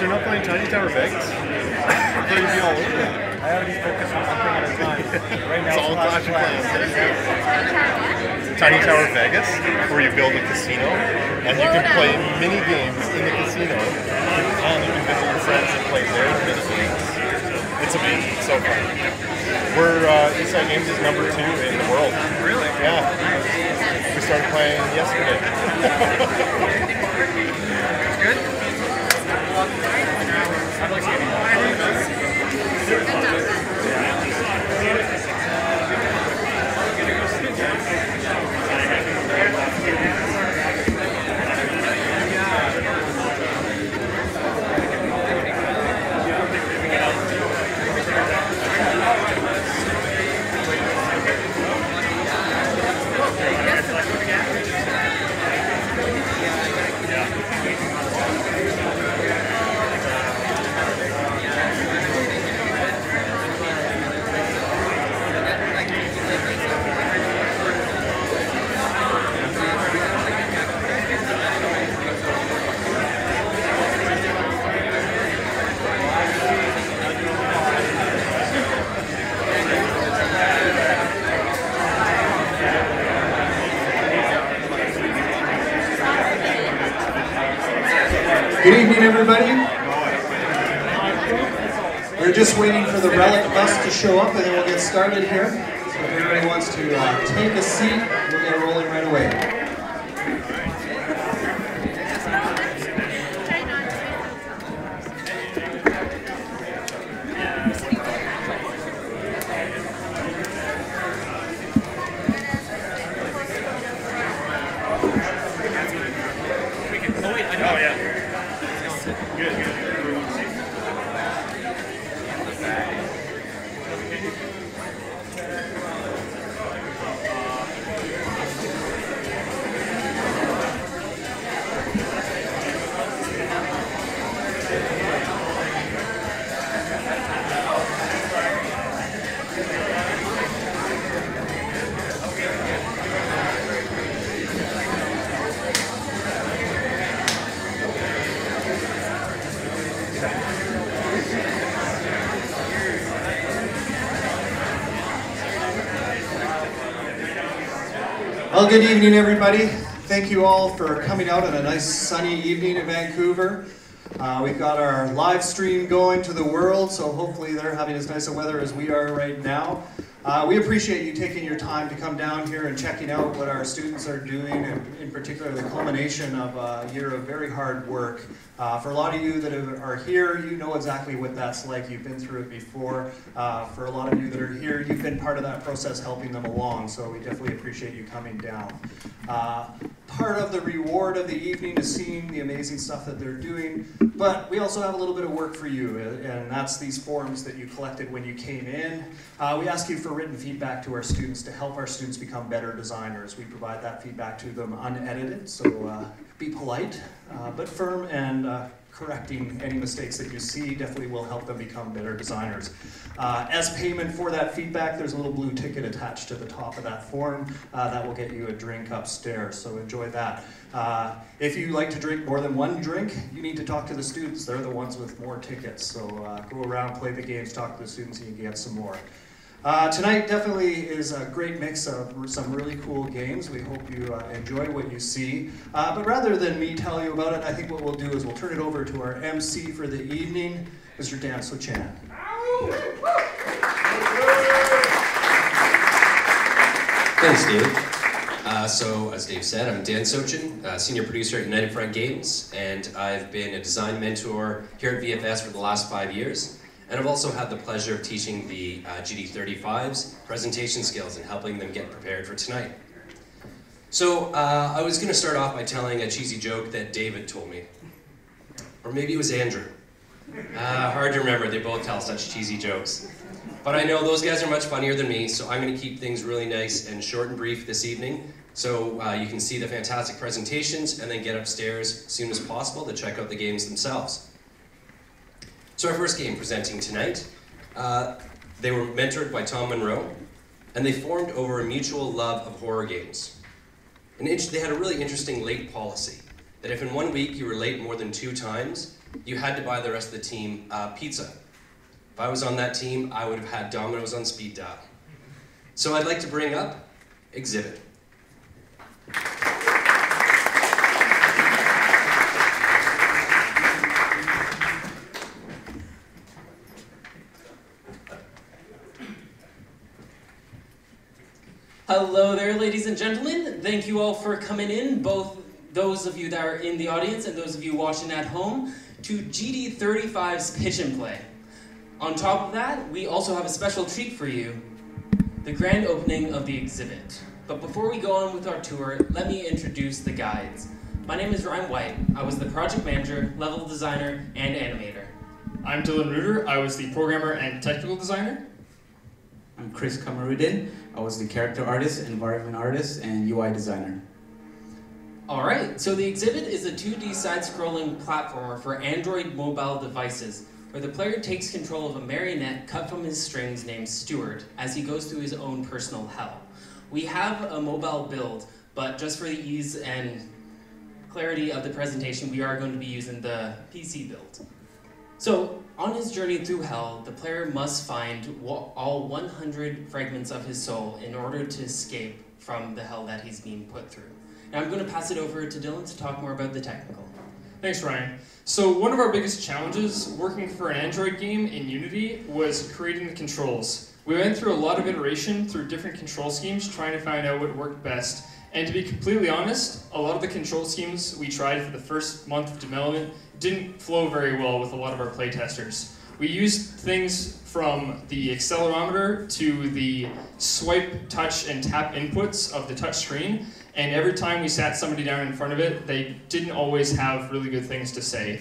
you're not playing Tiny Tower Vegas? I thought you'd be all over that. I already focused on one thing at a time. Right now, It's all Clash of Clans. Tiny Tower Vegas, where you build a casino, and you can play mini games in the casino, and you can visit your friends and play their mini games. It's amazing. It's so fun. We're Eastside Games is #2 in the world. Really? Yeah. We started playing yesterday. It's good? I'd like to get Good evening, everybody. We're just waiting for the relic bus to show up, and then we'll get started here. So if everybody wants to take a seat, we'll get rolling right away. Oh, yeah. Good, good. Well, good evening, everybody. Thank you all for coming out on a nice sunny evening in Vancouver. We've got our live stream going to the world, so hopefully they're having as nice a weather as we are right now. We appreciate you taking your time to come down here and checking out what our students are doing, and in particular the culmination of a year of very hard work. For a lot of you that are here, you know exactly what that's like. You've been through it before. For a lot of you that are here, you've been part of that process helping them along, so we definitely appreciate you coming down. Part of the reward of the evening is seeing the amazing stuff that they're doing, but we also have a little bit of work for you, and that's these forms that you collected when you came in. We ask you for written feedback to our students to help our students become better designers. We provide that feedback to them unedited, so be polite, but firm, and correcting any mistakes that you see definitely will help them become better designers. As payment for that feedback, there's a little blue ticket attached to the top of that form that will get you a drink upstairs, so enjoy that. If you like to drink more than one drink, you need to talk to the students. They're the ones with more tickets, so go around, play the games, talk to the students, and you can get some more. Tonight definitely is a great mix of some really cool games. We hope you enjoy what you see. But rather than me tell you about it, I think what we'll do is we'll turn it over to our MC for the evening, Mr. Dan Sochan. Thanks, David. So, as Dave said, I'm Dan Sochan, Senior Producer at United Front Games, and I've been a design mentor here at VFS for the last 5 years. And I've also had the pleasure of teaching the GD35s presentation skills and helping them get prepared for tonight. So I was going to start off by telling a cheesy joke that David told me. Or maybe it was Andrew. Hard to remember, they both tell such cheesy jokes. But I know those guys are much funnier than me, so I'm going to keep things really nice and short and brief this evening, so you can see the fantastic presentations and then get upstairs as soon as possible to check out the games themselves. So our first game presenting tonight, they were mentored by Tom Monroe, and they formed over a mutual love of horror games. And they had a really interesting late policy. that if in 1 week you were late more than 2 times, you had to buy the rest of the team pizza. If I was on that team, I would have had Domino's on speed dial. So I'd like to bring up Exhibit. Hello there, ladies and gentlemen. Thank you all for coming in, both those of you that are in the audience and those of you watching at home, to GD35's Pitch and Play. On top of that, we also have a special treat for you, the grand opening of the exhibit. But before we go on with our tour, let me introduce the guides. My name is Ryan White. I was the project manager, level designer, and animator. I'm Dylan Reuter. I was the programmer and technical designer. I'm Chris Kamarudin. I was the character artist, environment artist, and UI designer. Alright, so the exhibit is a 2D side-scrolling platformer for Android mobile devices, where the player takes control of a marionette cut from his strings named Stuart as he goes through his own personal hell. We have a mobile build, but just for the ease and clarity of the presentation, we are going to be using the PC build. So, on his journey through hell, the player must find all 100 fragments of his soul in order to escape from the hell that he's being put through. Now I'm going to pass it over to Dylan to talk more about the technical. Thanks, Ryan. So one of our biggest challenges working for an Android game in Unity was creating the controls. We went through a lot of iteration through different control schemes trying to find out what worked best. And to be completely honest, a lot of the control schemes we tried for the first month of development didn't flow very well with a lot of our playtesters. We used things from the accelerometer to the swipe, touch, and tap inputs of the touch screen, and every time we sat somebody down in front of it, they didn't always have really good things to say.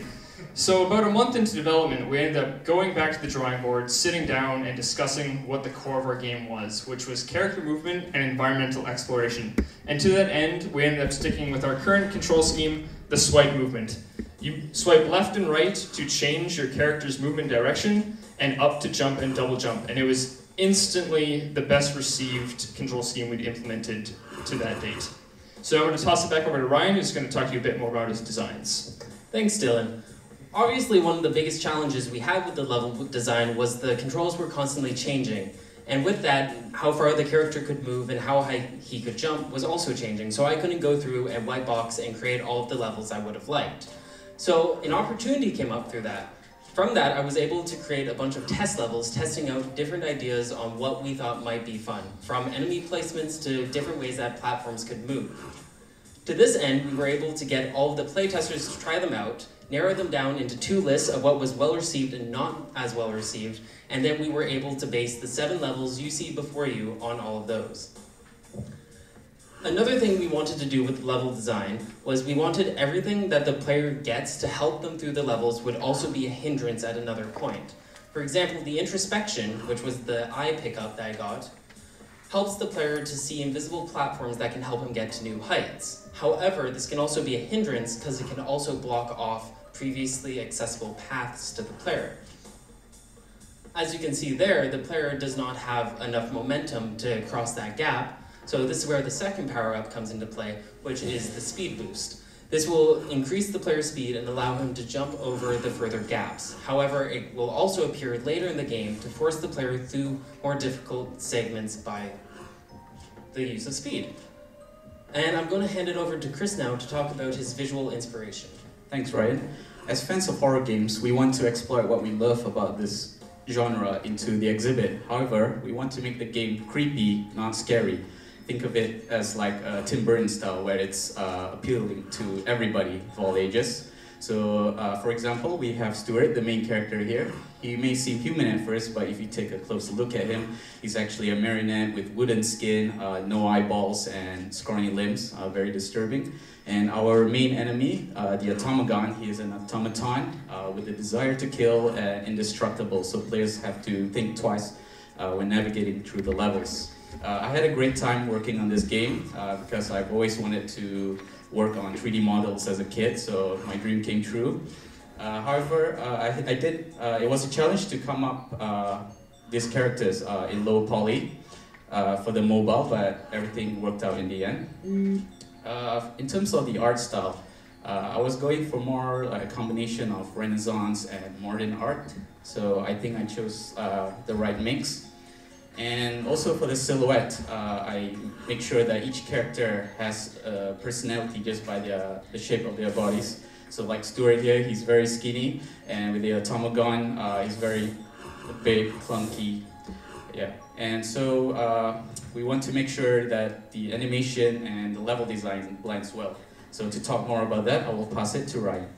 So about a month into development, we ended up going back to the drawing board, sitting down and discussing what the core of our game was, which was character movement and environmental exploration. And to that end, we ended up sticking with our current control scheme, the swipe movement. You swipe left and right to change your character's movement direction, and up to jump and double jump. And it was instantly the best received control scheme we'd implemented to that date. So I'm going to toss it back over to Ryan, who's going to talk to you a bit more about his designs. Thanks, Dylan. Obviously, one of the biggest challenges we had with the level design was the controls were constantly changing. And with that, how far the character could move and how high he could jump was also changing. So I couldn't go through and white box and create all of the levels I would have liked. So an opportunity came up through that. From that, I was able to create a bunch of test levels, testing out different ideas on what we thought might be fun, from enemy placements to different ways that platforms could move. To this end, we were able to get all of the playtesters to try them out, narrow them down into 2 lists of what was well-received and not as well-received, and then we were able to base the 7 levels you see before you on all of those. Another thing we wanted to do with level design was we wanted everything that the player gets to help them through the levels would also be a hindrance at another point. For example, the introspection, which was the eye pickup that I got, helps the player to see invisible platforms that can help him get to new heights. However, this can also be a hindrance because it can also block off previously accessible paths to the player. As you can see there, the player does not have enough momentum to cross that gap, so this is where the second power-up comes into play, which is the speed boost. This will increase the player's speed and allow him to jump over the further gaps. However, it will also appear later in the game to force the player through more difficult segments by the use of speed. And I'm going to hand it over to Chris now to talk about his visual inspiration. Thanks, Ryan. As fans of horror games, we want to exploit what we love about this genre into the exhibit. However, we want to make the game creepy, not scary. Think of it as like Tim Burton style, where it's appealing to everybody of all ages. So, for example, we have Stuart, the main character here. He may seem human at first, but if you take a closer look at him, he's actually a marionette with wooden skin, no eyeballs, and scrawny limbs, very disturbing. And our main enemy, the Automagon, he is an automaton with a desire to kill and indestructible, so players have to think twice when navigating through the levels. I had a great time working on this game because I've always wanted to work on 3D models as a kid, so my dream came true. However, it was a challenge to come up these characters in low poly for the mobile, but everything worked out in the end. In terms of the art style, I was going for more like a combination of Renaissance and modern art, so I think I chose the right mix. And also for the silhouette, I make sure that each character has a personality just by the shape of their bodies. So like Stuart here, he's very skinny, and with the Automagon, he's very big, clunky. Yeah, and so we want to make sure that the animation and the level design blends well. So to talk more about that, I will pass it to Ryan.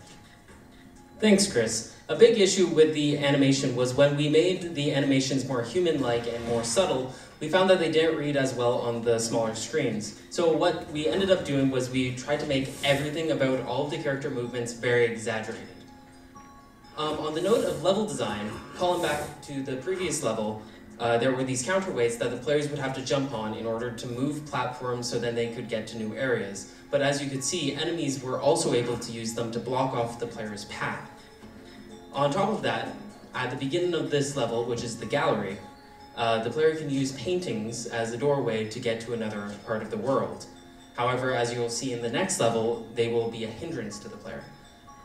Thanks, Chris. A big issue with the animation was when we made the animations more human-like and more subtle, we found that they didn't read as well on the smaller screens. So what we ended up doing was we tried to make everything about all of the character movements very exaggerated. On the note of level design, calling back to the previous level, there were these counterweights that the players would have to jump on in order to move platforms so then they could get to new areas. But as you could see, enemies were also able to use them to block off the player's path. On top of that, at the beginning of this level, which is the gallery, the player can use paintings as a doorway to get to another part of the world. However, as you'll see in the next level, they will be a hindrance to the player.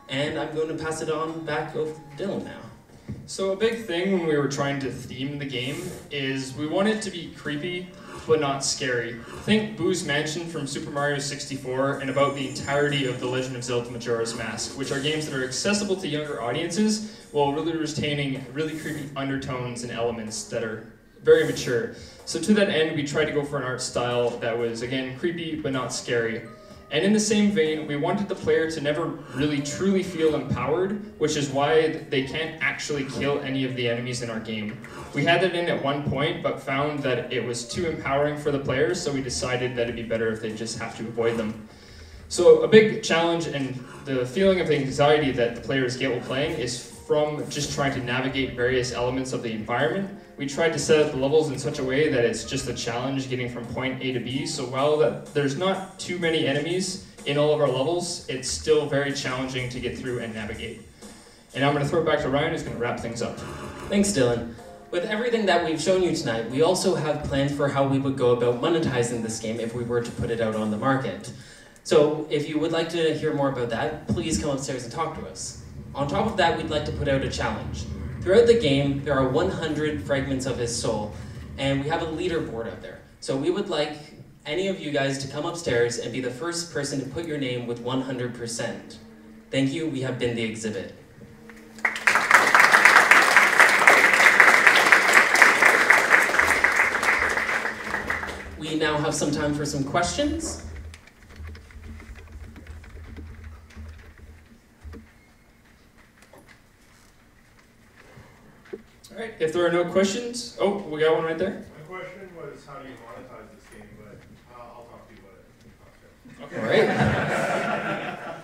And I'm going to pass it on back over to Dylan now. So a big thing when we were trying to theme the game is we wanted it to be creepy, but not scary. Think Boo's Mansion from Super Mario 64 and about the entirety of The Legend of Zelda Majora's Mask, which are games that are accessible to younger audiences while really retaining really creepy undertones and elements that are very mature. So to that end, we tried to go for an art style that was, again, creepy, but not scary. And in the same vein, we wanted the player to never really truly feel empowered, which is why they can't actually kill any of the enemies in our game. We had that in at one point, but found that it was too empowering for the players, so we decided that it'd be better if they just have to avoid them. So a big challenge and the feeling of anxiety that the players get while playing is from just trying to navigate various elements of the environment. We tried to set up the levels in such a way that it's just a challenge getting from point A to B, so while there's not too many enemies in all of our levels, it's still very challenging to get through and navigate. And I'm going to throw it back to Ryan, who's going to wrap things up. Thanks, Dylan. With everything that we've shown you tonight, we also have plans for how we would go about monetizing this game if we were to put it out on the market. So if you would like to hear more about that, please come upstairs and talk to us. On top of that, we'd like to put out a challenge. Throughout the game, there are 100 fragments of his soul, and we have a leaderboard out there. So we would like any of you guys to come upstairs and be the first person to put your name with 100%. Thank you, we have been the exhibit. We now have some time for some questions. All right, if there are no questions, oh, we got one right there. My question was, how do you monetize this game? But I'll talk to you about it. Okay. All right.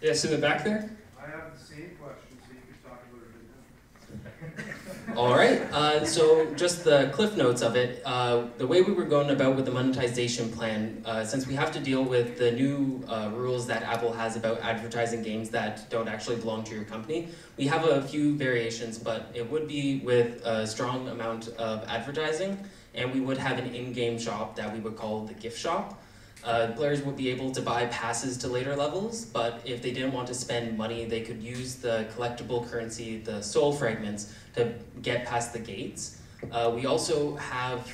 Yes, in the back there. I have the same question, so you can talk about it now. All right, so just the cliff notes of it. The way we were going about with the monetization plan, since we have to deal with the new rules that Apple has about advertising games that don't actually belong to your company, we have a few variations, but it would be with a strong amount of advertising, and we would have an in-game shop that we would call the gift shop. Players would be able to buy passes to later levels, but if they didn't want to spend money, they could use the collectible currency, the soul fragments, to get past the gates. We also have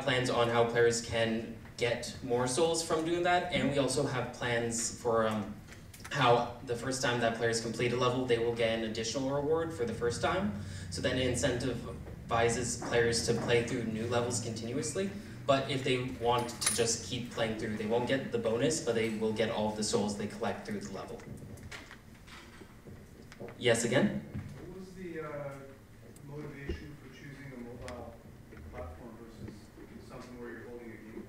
plans on how players can get more souls from doing that, and we also have plans for how the first time that players complete a level, they will get an additional reward for the first time. So then it incentivizes players to play through new levels continuously. But if they want to just keep playing through, they won't get the bonus, but they will get all of the souls they collect through the level. Yes, again? What was the motivation for choosing a mobile platform versus something where you're holding a game?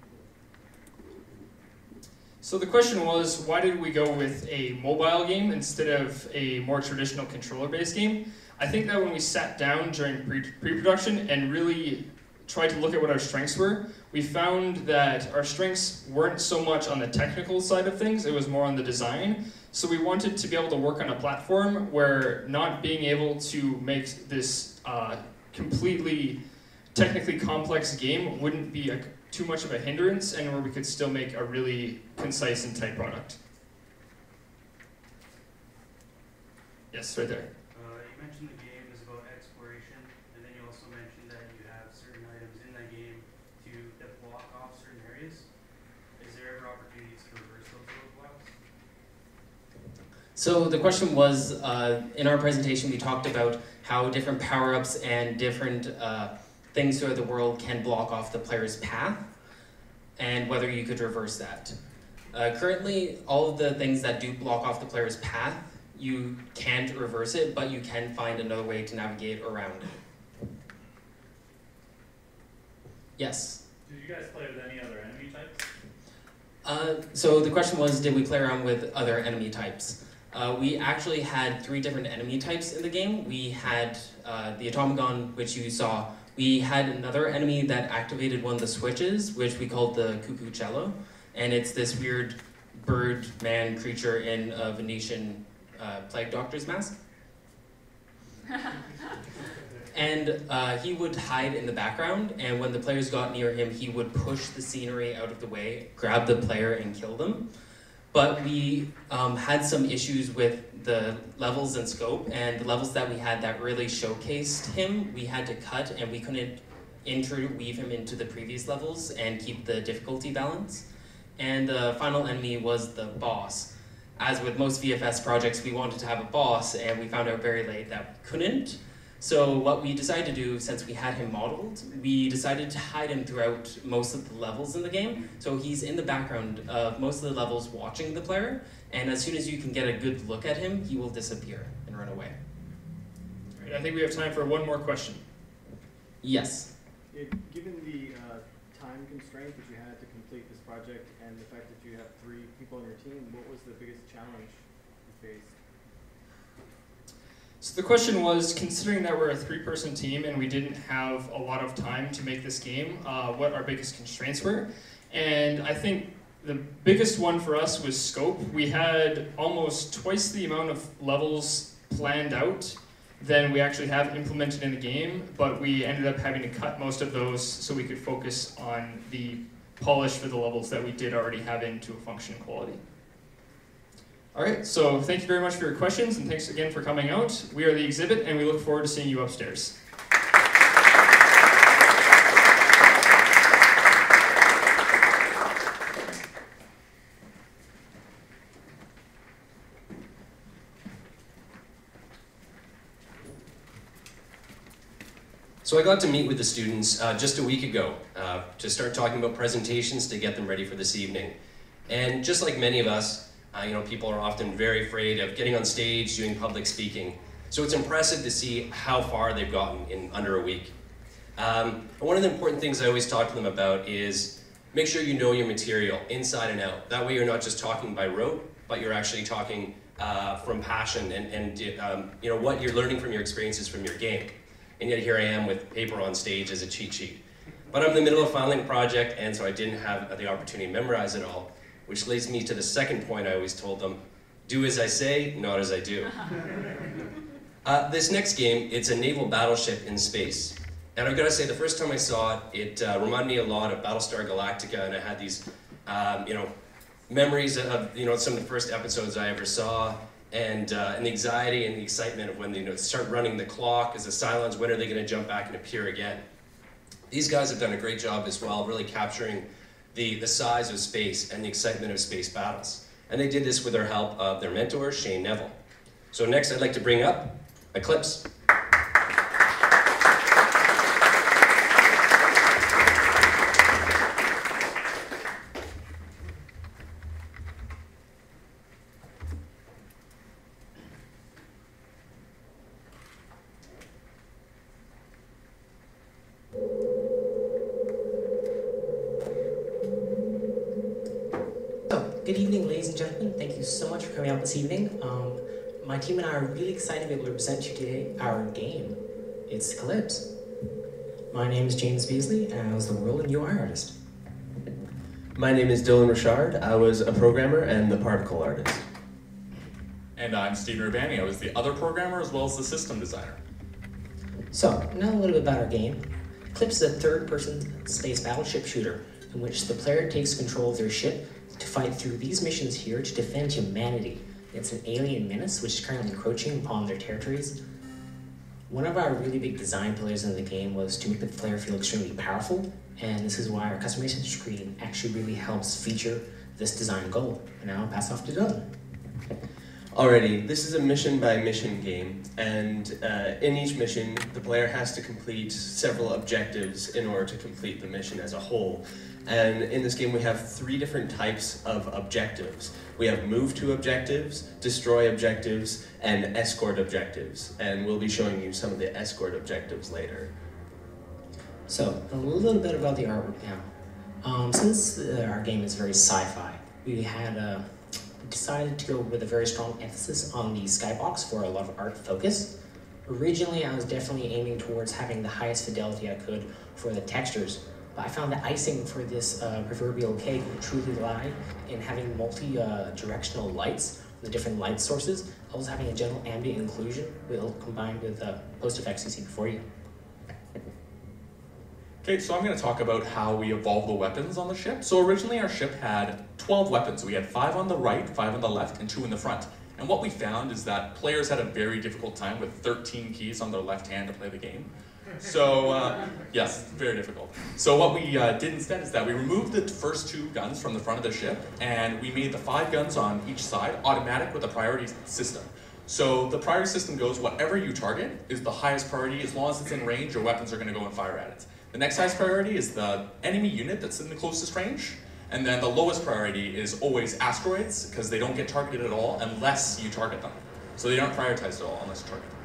So the question was, why did we go with a mobile game instead of a more traditional controller-based game? I think that when we sat down during pre-production and really tried to look at what our strengths were, we found that our strengths weren't so much on the technical side of things, it was more on the design. So we wanted to be able to work on a platform where not being able to make this completely technically complex game wouldn't be too much of a hindrance and where we could still make a really concise and tight product. Yes, right there. You mentioned the game is about exploration, and then you also mentioned that you have certain items in that game that block off certain areas. Is there ever opportunities to reverse those roadblocks? So the question was, in our presentation we talked about how different power-ups and different things throughout the world can block off the player's path, and whether you could reverse that. Currently, all of the things that do block off the player's path, you can't reverse it, but you can find another way to navigate around it. Yes? Did you guys play with any other enemy types? So the question was, did we play around with other enemy types? We actually had 3 different enemy types in the game. We had the Automagon, which you saw. We had another enemy that activated one of the switches, which we called the Cucucello, and it's this weird bird-man creature in a Venetian plague doctor's mask. And he would hide in the background, and when the players got near him, he would push the scenery out of the way, grab the player, and kill them. But we had some issues with the levels and scope, and the levels that we had that really showcased him, we had to cut, and we couldn't interweave him into the previous levels and keep the difficulty balance. And the final enemy was the boss. As with most VFS projects, we wanted to have a boss, and we found out very late that we couldn't. So what we decided to do, since we had him modeled, we decided to hide him throughout most of the levels in the game. So he's in the background of most of the levels watching the player, and as soon as you can get a good look at him, he will disappear and run away. All right, I think we have time for one more question. Yes? Given the time constraint that you had to complete this project and the fact that you have 3 people on your team, what was the biggest challenge you faced? So the question was, considering that we're a 3-person team and we didn't have a lot of time to make this game, what our biggest constraints were. And I think the biggest one for us was scope. We had almost twice the amount of levels planned out than we actually have implemented in the game, but we ended up having to cut most of those so we could focus on the polish for the levels that we did already have into a functioning quality. All right, so thank you very much for your questions, and thanks again for coming out. We are the exhibit, and we look forward to seeing you upstairs. So I got to meet with the students just a week ago to start talking about presentations to get them ready for this evening. And just like many of us, people are often very afraid of getting on stage, doing public speaking. So it's impressive to see how far they've gotten in under a week. One of the important things I always talk to them about is make sure you know your material inside and out. That way you're not just talking by rote, but you're actually talking from passion and what you're learning from your experiences from your game. And yet here I am with paper on stage as a cheat sheet. But I'm in the middle of filing a project, and so I didn't have the opportunity to memorize it all, which leads me to the second point I always told them: do as I say, not as I do. This next game, it's a naval battleship in space. And I've got to say, the first time I saw it, it reminded me a lot of Battlestar Galactica, and I had these, memories of, some of the first episodes I ever saw, and the anxiety and the excitement of when they start running the clock, as the silence, when are they going to jump back and appear again? These guys have done a great job as well, really capturing the size of space and the excitement of space battles. And they did this with their help of their mentor, Shane Neville. So next I'd like to bring up Eclipse. Good evening, ladies and gentlemen. Thank you so much for coming out this evening. My team and I are really excited to be able to present to you today our game. It's Eclipse. My name is James Beasley, and I was the world and UI artist. My name is Dylan Richard. I was a programmer and the particle artist. And I'm Stephen Urbani. I was the other programmer as well as the system designer. So, now a little bit about our game. Eclipse is a third-person space battleship shooter. in which the player takes control of their ship to fight through these missions here to defend humanity against an alien menace which is currently encroaching upon their territories. One of our really big design pillars in the game was to make the player feel extremely powerful, and this is why our customization screen actually really helps feature this design goal. And now I'll pass off to Dylan. Alrighty, this is a mission-by-mission game, and in each mission, the player has to complete several objectives in order to complete the mission as a whole. And in this game, we have 3 different types of objectives. We have move to objectives, destroy objectives, and escort objectives. And we'll be showing you some of the escort objectives later. So, a little bit about the artwork now. Since our game is very sci-fi, we had decided to go with a very strong emphasis on the skybox for a lot of art focus. Originally, I was definitely aiming towards having the highest fidelity I could for the textures, but I found the icing for this proverbial cake would truly lie in having multi-directional lights, the different light sources, also having a gentle ambient inclusion combined with post effects you see before you. Okay, so I'm going to talk about how we evolved the weapons on the ship. So originally our ship had 12 weapons. We had 5 on the right, 5 on the left, and 2 in the front. And what we found is that players had a very difficult time with 13 keys on their left hand to play the game. So, yes, very difficult. So what we did instead is that we removed the first 2 guns from the front of the ship, and we made the 5 guns on each side automatic with a priority system. So the priority system goes, whatever you target is the highest priority. As long as it's in range, your weapons are going to go and fire at it. The next highest priority is the enemy unit that's in the closest range, and then the lowest priority is always asteroids, because they don't get targeted at all unless you target them. So they aren't prioritized at all unless you target them.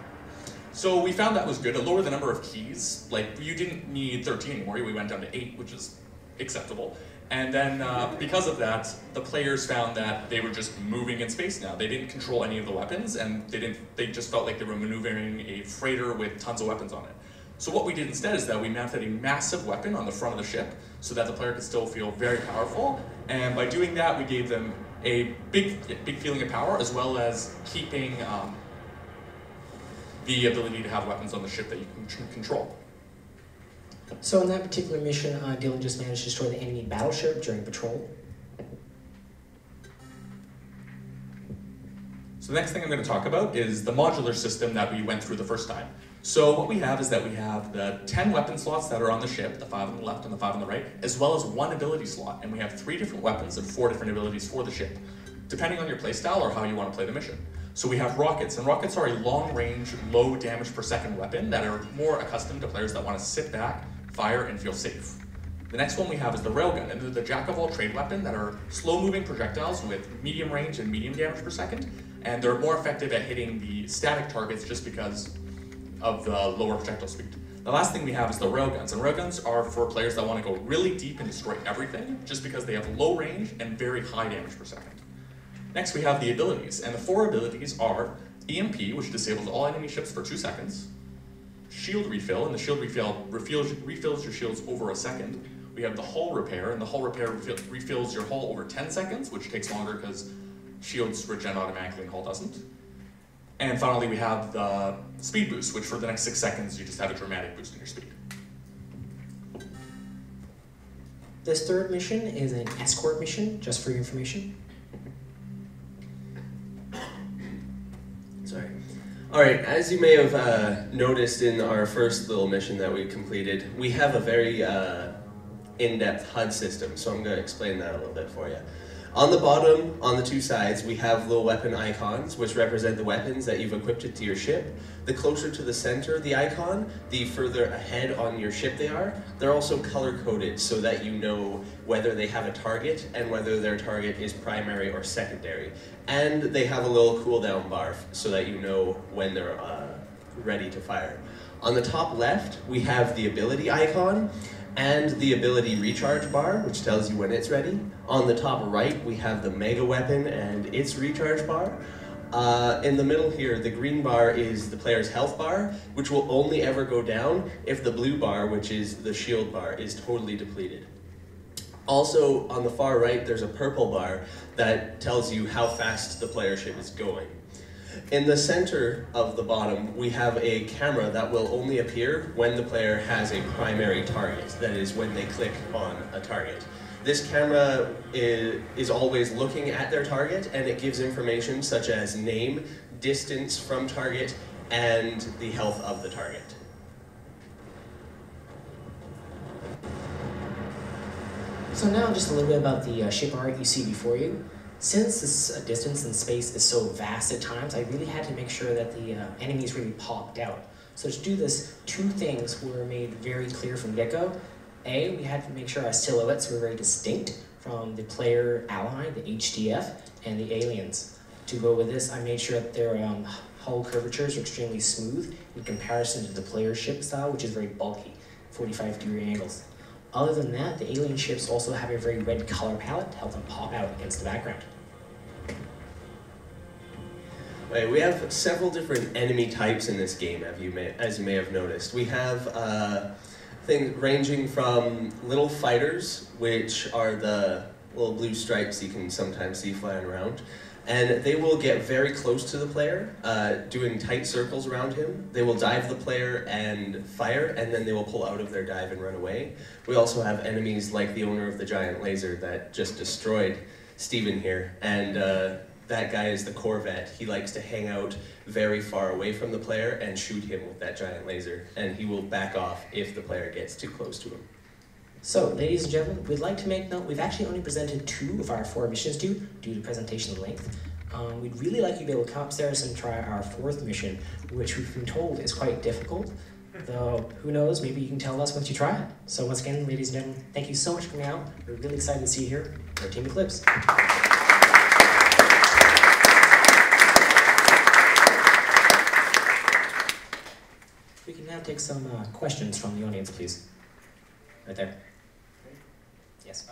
So we found that was good. It lowered the number of keys. Like, you didn't need 13 anymore. We went down to 8, which is acceptable. And then because of that, the players found that they were just moving in space now. They didn't control any of the weapons, and they just felt like they were maneuvering a freighter with tons of weapons on it. So what we did instead is that we mounted a massive weapon on the front of the ship so that the player could still feel very powerful. And by doing that, we gave them a big feeling of power, as well as keeping the ability to have weapons on the ship that you can control. So in that particular mission, Dylan just managed to destroy the enemy battleship during patrol. So the next thing I'm going to talk about is the modular system that we went through the first time. So what we have is that we have the 10 weapon slots that are on the ship, the 5 on the left and the 5 on the right, as well as 1 ability slot. And we have 3 different weapons and 4 different abilities for the ship, depending on your playstyle or how you want to play the mission. So we have rockets, and rockets are a long-range, low damage per second weapon that are more accustomed to players that want to sit back, fire, and feel safe. The next one we have is the railgun, and they're the jack-of-all-trade weapon that are slow-moving projectiles with medium range and medium damage per second, and they're more effective at hitting the static targets just because of the lower projectile speed. The last thing we have is the railguns, and railguns are for players that want to go really deep and destroy everything, just because they have low range and very high damage per second. Next we have the abilities, and the 4 abilities are EMP, which disables all enemy ships for 2 seconds, shield refill, and the shield refill refills your shields over a second. We have the hull repair, and the hull repair refills your hull over 10 seconds, which takes longer because shields regen automatically and hull doesn't. And finally, we have the speed boost, which for the next 6 seconds, you just have a dramatic boost in your speed. This third mission is an escort mission, just for your information. Sorry. Alright, as you may have noticed in our first little mission that we completed, we have a very in-depth HUD system, so I'm going to explain that a little bit for you. On the bottom, on the 2 sides, we have little weapon icons, which represent the weapons that you've equipped to your ship. The closer to the center of the icon, the further ahead on your ship they are. They're also color-coded so that you know whether they have a target and whether their target is primary or secondary. And they have a little cooldown bar so that you know when they're ready to fire. On the top left, we have the ability icon and the ability recharge bar, which tells you when it's ready. On the top right, we have the mega weapon and its recharge bar. In the middle here, the green bar is the player's health bar, which will only ever go down if the blue bar, which is the shield bar, is totally depleted. Also, on the far right, there's a purple bar that tells you how fast the player ship is going. In the center of the bottom, we have a camera that will only appear when the player has a primary target, that is, when they click on a target. This camera is always looking at their target, and it gives information such as name, distance from target, and the health of the target. So now just a little bit about the ship art you see before you. Since this distance and space is so vast at times, I really had to make sure that the enemies really popped out. So to do this, two things were made very clear from the get-go. A, we had to make sure our silhouettes were very distinct from the player ally, the HDF, and the aliens. To go with this, I made sure that their hull curvatures are extremely smooth in comparison to the player ship style, which is very bulky, 45-degree angles. Other than that, the alien ships also have a very red color palette to help them pop out against the background. Right, we have several different enemy types in this game, as you may have noticed. We have things ranging from little fighters, which are the little blue stripes you can sometimes see flying around. And they will get very close to the player, doing tight circles around him. They will dive the player and fire, and then they will pull out of their dive and run away. We also have enemies like the owner of the giant laser that just destroyed Steven here. And that guy is the Corvette. He likes to hang out very far away from the player and shoot him with that giant laser. And he will back off if the player gets too close to him. So, ladies and gentlemen, we'd like to make note, we've actually only presented 2 of our 4 missions due to presentation length. We'd really like you to be able to come upstairs and try our 4th mission, which we've been told is quite difficult. Though, who knows, maybe you can tell us once you try it. So once again, ladies and gentlemen, thank you so much for coming out. We're really excited to see you here at our Team Eclipse. We can now take some questions from the audience, please. Right there. Yes.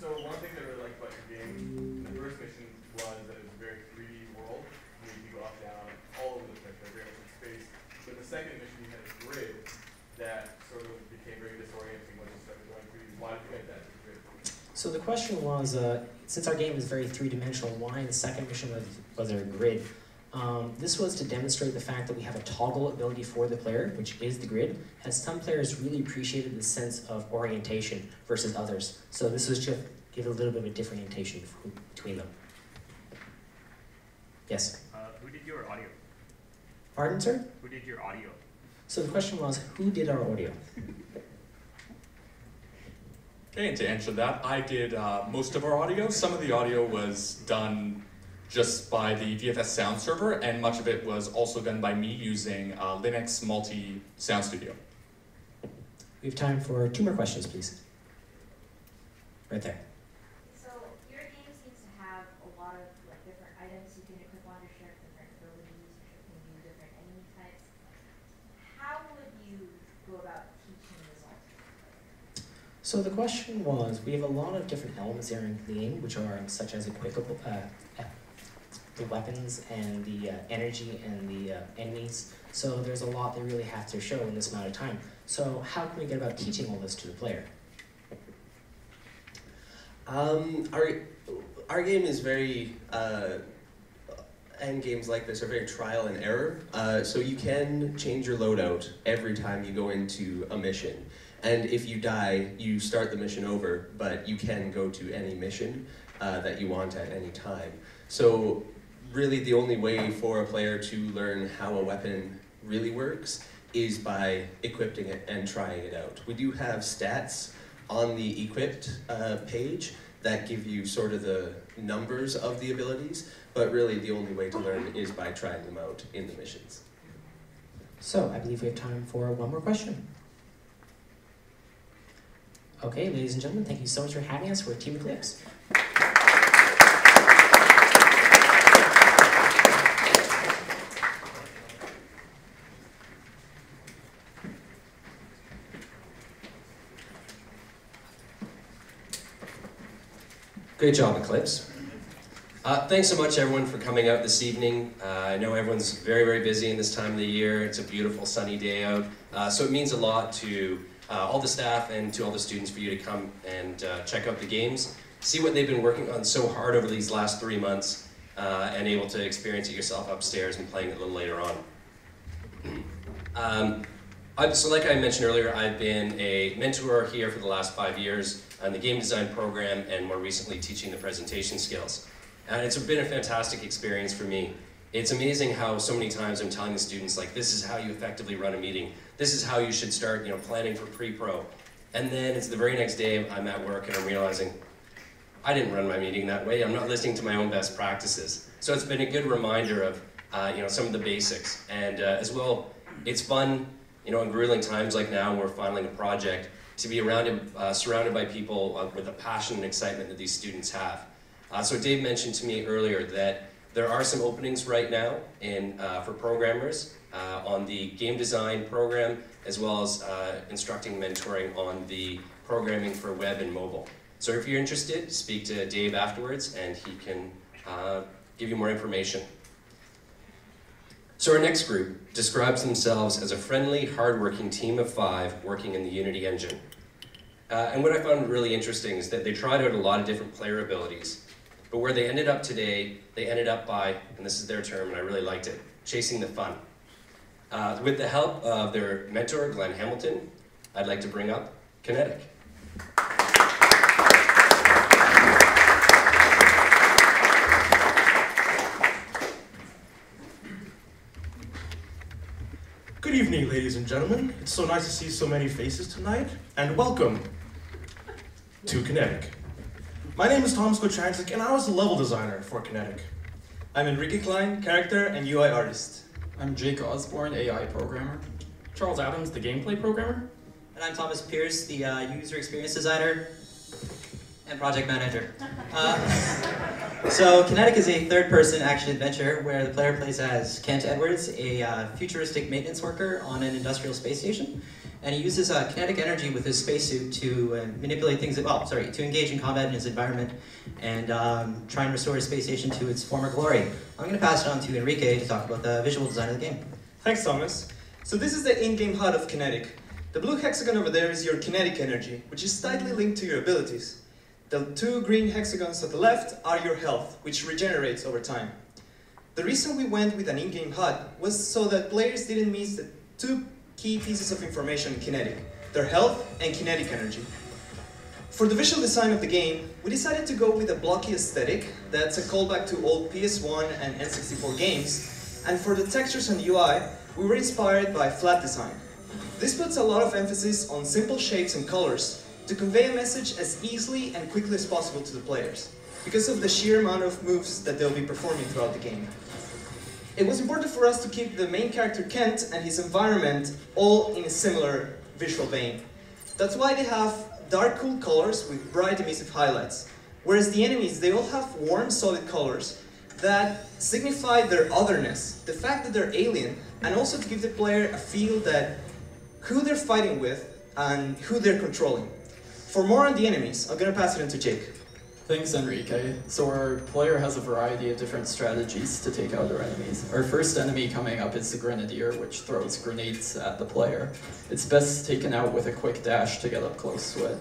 So one thing that I really liked about your game, the first mission, was that it was a very 3D world. You could go up, down, all over the place, very much in space. But the second mission, you had a grid that sort of became very disorienting when you started going through. Why did you get that grid? So the question was, since our game is very three-dimensional, why in the second mission was there a grid? This was to demonstrate the fact that we have a toggle ability for the player, which is the grid, as some players really appreciated the sense of orientation versus others. So this was just give a little bit of a differentiation between them. Yes? Who did your audio? Pardon, sir? Who did your audio? So the question was, who did our audio? Okay, and to answer that, I did most of our audio. Some of the audio was done just by the VFS sound server, and much of it was also done by me using Linux Multi Sound Studio. We have time for 2 more questions, please. Right there. So your game seems to have a lot of different items you can equip on your ship, different abilities, your ship can do different enemy types. How would you go about teaching this all to the player? So the question was, we have a lot of different elements here in the game, which are such as equipable, the weapons and the energy and the enemies. So there's a lot they really have to show in this amount of time. So how can we get about teaching all this to the player? Our game is very, and games like this are very trial and error. So you can change your loadout every time you go into a mission. And if you die, you start the mission over, but you can go to any mission that you want at any time. So really the only way for a player to learn how a weapon really works is by equipping it and trying it out. We do have stats on the equipped page that give you sort of the numbers of the abilities, but really the only way to learn is by trying them out in the missions. So I believe we have time for 1 more question. Okay, ladies and gentlemen, thank you so much for having us. We're Team Eclipse. Great job, Eclipse. Thanks so much, everyone, for coming out this evening. I know everyone's very, very busy in this time of the year. It's a beautiful sunny day out. So it means a lot to all the staff and to all the students for you to come and check out the games, see what they've been working on so hard over these last 3 months, and able to experience it yourself upstairs and playing it a little later on. So like I mentioned earlier, I've been a mentor here for the last 5 years on the game design program and more recently teaching the presentation skills. And it's been a fantastic experience for me. It's amazing how so many times I'm telling the students, like, this is how you effectively run a meeting. This is how you should start, planning for pre-pro. And then it's the very next day I'm at work and I'm realizing, I didn't run my meeting that way. I'm not listening to my own best practices. So it's been a good reminder of, some of the basics. And as well, it's fun, in grueling times like now, we're filing a project, to be surrounded by people with the passion and excitement that these students have. So Dave mentioned to me earlier that there are some openings right now for programmers on the game design program, as well as instructing and mentoring on the programming for web and mobile. So if you're interested, speak to Dave afterwards and he can give you more information. So our next group describes themselves as a friendly, hardworking team of 5 working in the Unity engine. And what I found really interesting is that they tried out a lot of different player abilities, but where they ended up today, they ended up by, and this is their term and I really liked it, chasing the fun. With the help of their mentor, Glenn Hamilton, I'd like to bring up Kinetic. Good evening, ladies and gentlemen. It's so nice to see so many faces tonight, and welcome to Kinetic. My name is Thomas Kochanczyk, and I was the level designer for Kinetic. I'm Enrique Klein, character and UI artist. I'm Jake Osborne, AI programmer. Charles Adams, the gameplay programmer. And I'm Thomas Pierce, the user experience designer and project manager. So Kinetic is a third-person action-adventure where the player plays as Kent Edwards, a futuristic maintenance worker on an industrial space station. And he uses kinetic energy with his spacesuit to manipulate things, to engage in combat in his environment and try and restore his space station to its former glory. I'm going to pass it on to Enrique to talk about the visual design of the game. Thanks, Thomas. So this is the in-game HUD of Kinetic. The blue hexagon over there is your kinetic energy, which is tightly linked to your abilities. The 2 green hexagons at the left are your health, which regenerates over time. The reason we went with an in-game HUD was so that players didn't miss the 2 key pieces of information in Kinetic, their health and kinetic energy. For the visual design of the game, we decided to go with a blocky aesthetic that's a callback to old PS1 and N64 games, and for the textures and UI, we were inspired by flat design. This puts a lot of emphasis on simple shapes and colors to convey a message as easily and quickly as possible to the players, because of the sheer amount of moves that they'll be performing throughout the game. It was important for us to keep the main character Kent and his environment all in a similar visual vein. That's why they have dark cool colors with bright emissive highlights, whereas the enemies, they all have warm solid colors that signify their otherness, the fact that they're alien, and also to give the player a feel that who they're fighting with and who they're controlling. For more on the enemies, I'm going to pass it on to Jake. Thanks, Enrique. So our player has a variety of different strategies to take out their enemies. Our first enemy coming up is the Grenadier, which throws grenades at the player. It's best taken out with a quick dash to get up close to it.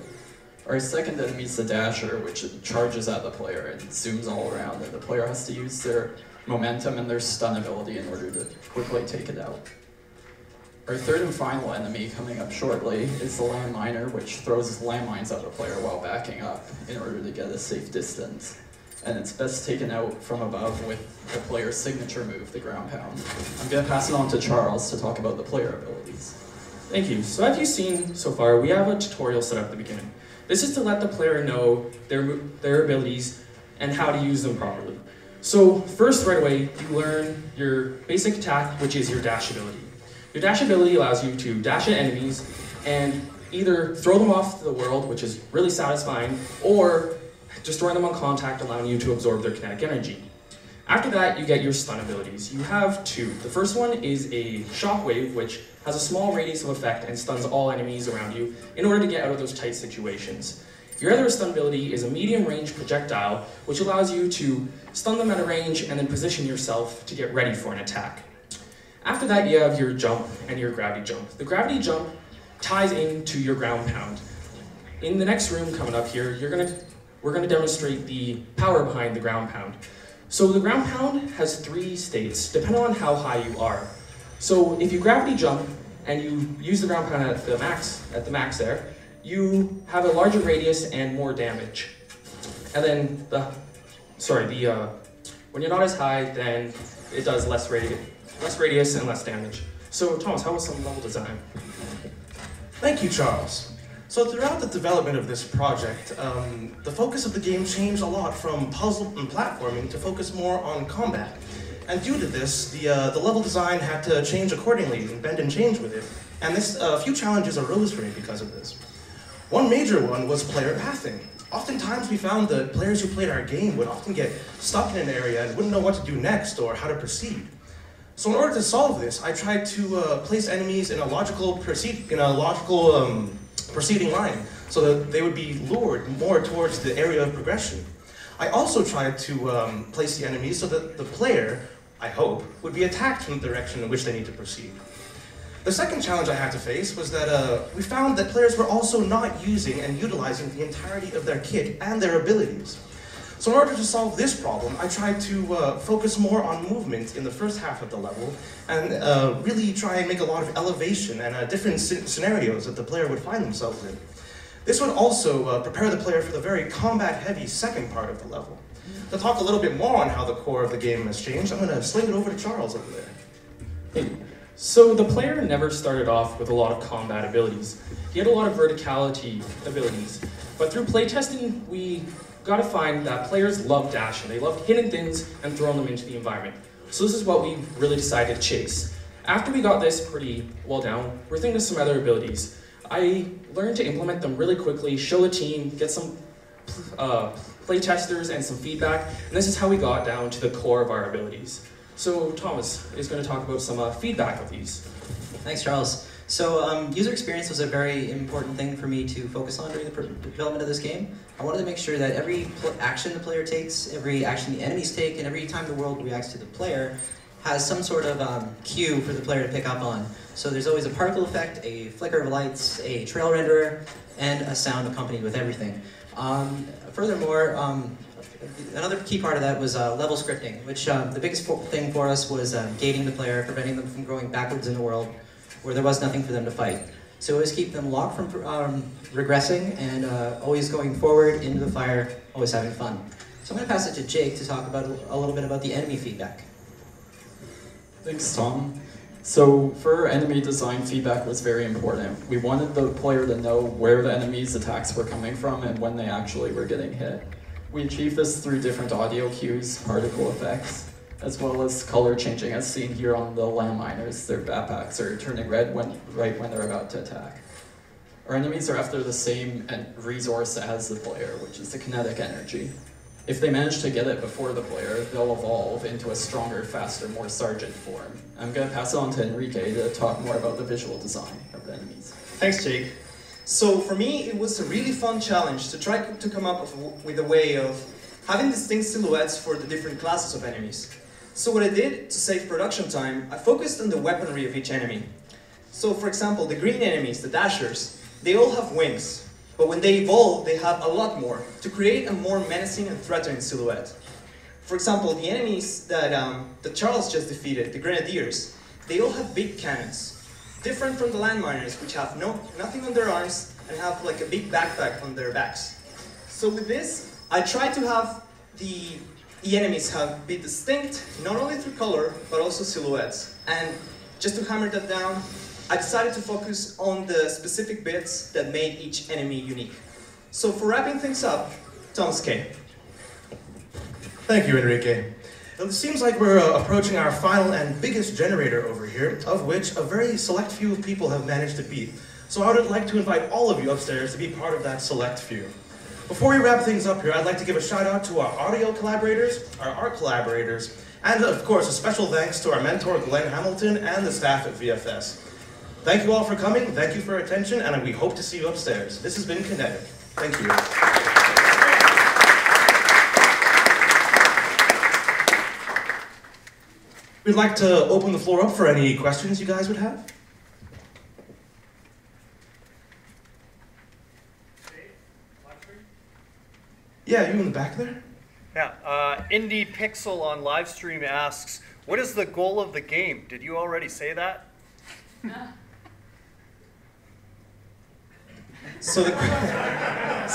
Our second enemy is the Dasher, which charges at the player and zooms all around, and the player has to use their momentum and their stun ability in order to quickly take it out. Our third and final enemy coming up shortly is the Landminer, which throws landmines at the player while backing up in order to get a safe distance. And it's best taken out from above with the player's signature move, the ground pound. I'm going to pass it on to Charles to talk about the player abilities. Thank you. So as you've seen so far, we have a tutorial set up at the beginning. This is to let the player know their abilities and how to use them properly. So first, right away, you learn your basic attack, which is your dash ability. Your dash ability allows you to dash at enemies and either throw them off the world, which is really satisfying, or destroy them on contact, allowing you to absorb their kinetic energy. After that, you get your stun abilities. You have 2. The first one is a shockwave, which has a small radius of effect and stuns all enemies around you in order to get out of those tight situations. Your other stun ability is a medium-range projectile, which allows you to stun them at a range and then position yourself to get ready for an attack. After that, you have your jump and your gravity jump. The gravity jump ties into your ground pound. In the next room coming up here, we're gonna demonstrate the power behind the ground pound. So the ground pound has 3 states, depending on how high you are. So if you gravity jump and you use the ground pound at the max there, you have a larger radius and more damage. And then when you're not as high, then it does less radius and less damage. So Thomas, how was some level design? Thank you, Charles. So throughout the development of this project, the focus of the game changed a lot from puzzle and platforming to focus more on combat. And due to this, the level design had to change accordingly and bend and change with it. And a few challenges arose for me because of this. One major one was player pathing. Oftentimes we found that players who played our game would often get stuck in an area and wouldn't know what to do next or how to proceed. So in order to solve this, I tried to place enemies in a logical proceeding line so that they would be lured more towards the area of progression. I also tried to place the enemies so that the player, I hope, would be attacked from the direction in which they need to proceed. The second challenge I had to face was that we found that players were also not using and utilizing the entirety of their kit and their abilities. So in order to solve this problem, I tried to focus more on movement in the first half of the level and really try and make a lot of elevation and different scenarios that the player would find themselves in. This would also prepare the player for the very combat-heavy second part of the level. To talk a little bit more on how the core of the game has changed, I'm going to sling it over to Charles over there. Hey. So the player never started off with a lot of combat abilities. He had a lot of verticality abilities. But through playtesting, we got to find that players love dashing. They love hitting things and throwing them into the environment. So this is what we really decided to chase. After we got this pretty well down, we're thinking of some other abilities. I learned to implement them really quickly, show the team, get some playtesters and some feedback, and this is how we got down to the core of our abilities. So Thomas is going to talk about some feedback of these. Thanks, Charles. So user experience was a very important thing for me to focus on during the development of this game. I wanted to make sure that every action the player takes, every action the enemies take, and every time the world reacts to the player has some sort of cue for the player to pick up on. So there's always a particle effect, a flicker of lights, a trail renderer, and a sound accompanied with everything. Furthermore, another key part of that was level scripting, which the biggest thing for us was gating the player, preventing them from going backwards in the world where there was nothing for them to fight. So always keep them locked from regressing and always going forward into the fire, always having fun. So I'm going to pass it to Jake to talk about a little bit about the enemy feedback. Thanks, Tom. So for enemy design, feedback was very important. We wanted the player to know where the enemy's attacks were coming from and when they actually were getting hit. We achieved this through different audio cues, particle effects, as well as color changing, as seen here on the landminers. Their backpacks are turning red right when they're about to attack. Our enemies are after the same resource as the player, which is the kinetic energy. If they manage to get it before the player, they'll evolve into a stronger, faster, more sergeant form. I'm going to pass it on to Enrique to talk more about the visual design of the enemies. Thanks, Jake. So for me, it was a really fun challenge to try to come up with a way of having distinct silhouettes for the different classes of enemies. So what I did to save production time, I focused on the weaponry of each enemy. So for example, the green enemies, the dashers, they all have wings. But when they evolve, they have a lot more, to create a more menacing and threatening silhouette. For example, the enemies that Charles just defeated, the grenadiers, they all have big cannons. Different from the landminers, which have nothing on their arms and have like a big backpack on their backs. So with this, I tried to have the enemies be distinct, not only through color, but also silhouettes. And just to hammer that down, I decided to focus on the specific bits that made each enemy unique. So for wrapping things up, Thomas K. Thank you, Enrique. It seems like we're approaching our final and biggest generator over here, of which a very select few people have managed to beat. So I would like to invite all of you upstairs to be part of that select few. Before we wrap things up here, I'd like to give a shout out to our audio collaborators, our art collaborators, and of course a special thanks to our mentor Glenn Hamilton and the staff at VFS. Thank you all for coming, thank you for your attention, and we hope to see you upstairs. This has been Kinetic. Thank you. We'd like to open the floor up for any questions you guys would have. Yeah, you in the back there? Yeah, Indie Pixel on livestream asks, what is the goal of the game? Did you already say that? So the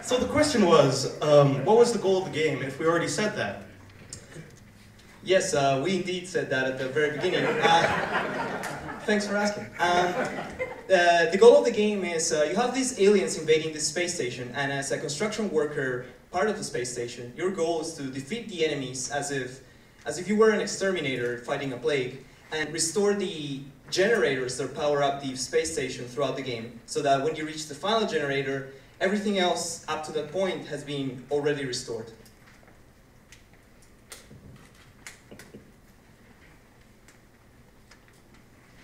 so the question was, what was the goal of the game? If we already said that. Yes, we indeed said that at the very beginning. Thanks for asking. The goal of the game is you have these aliens invading the space station, and as a construction worker, part of the space station, your goal is to defeat the enemies as if you were an exterminator fighting a plague, and restore the generators that power up the space station throughout the game, so that when you reach the final generator, everything else up to that point has been already restored.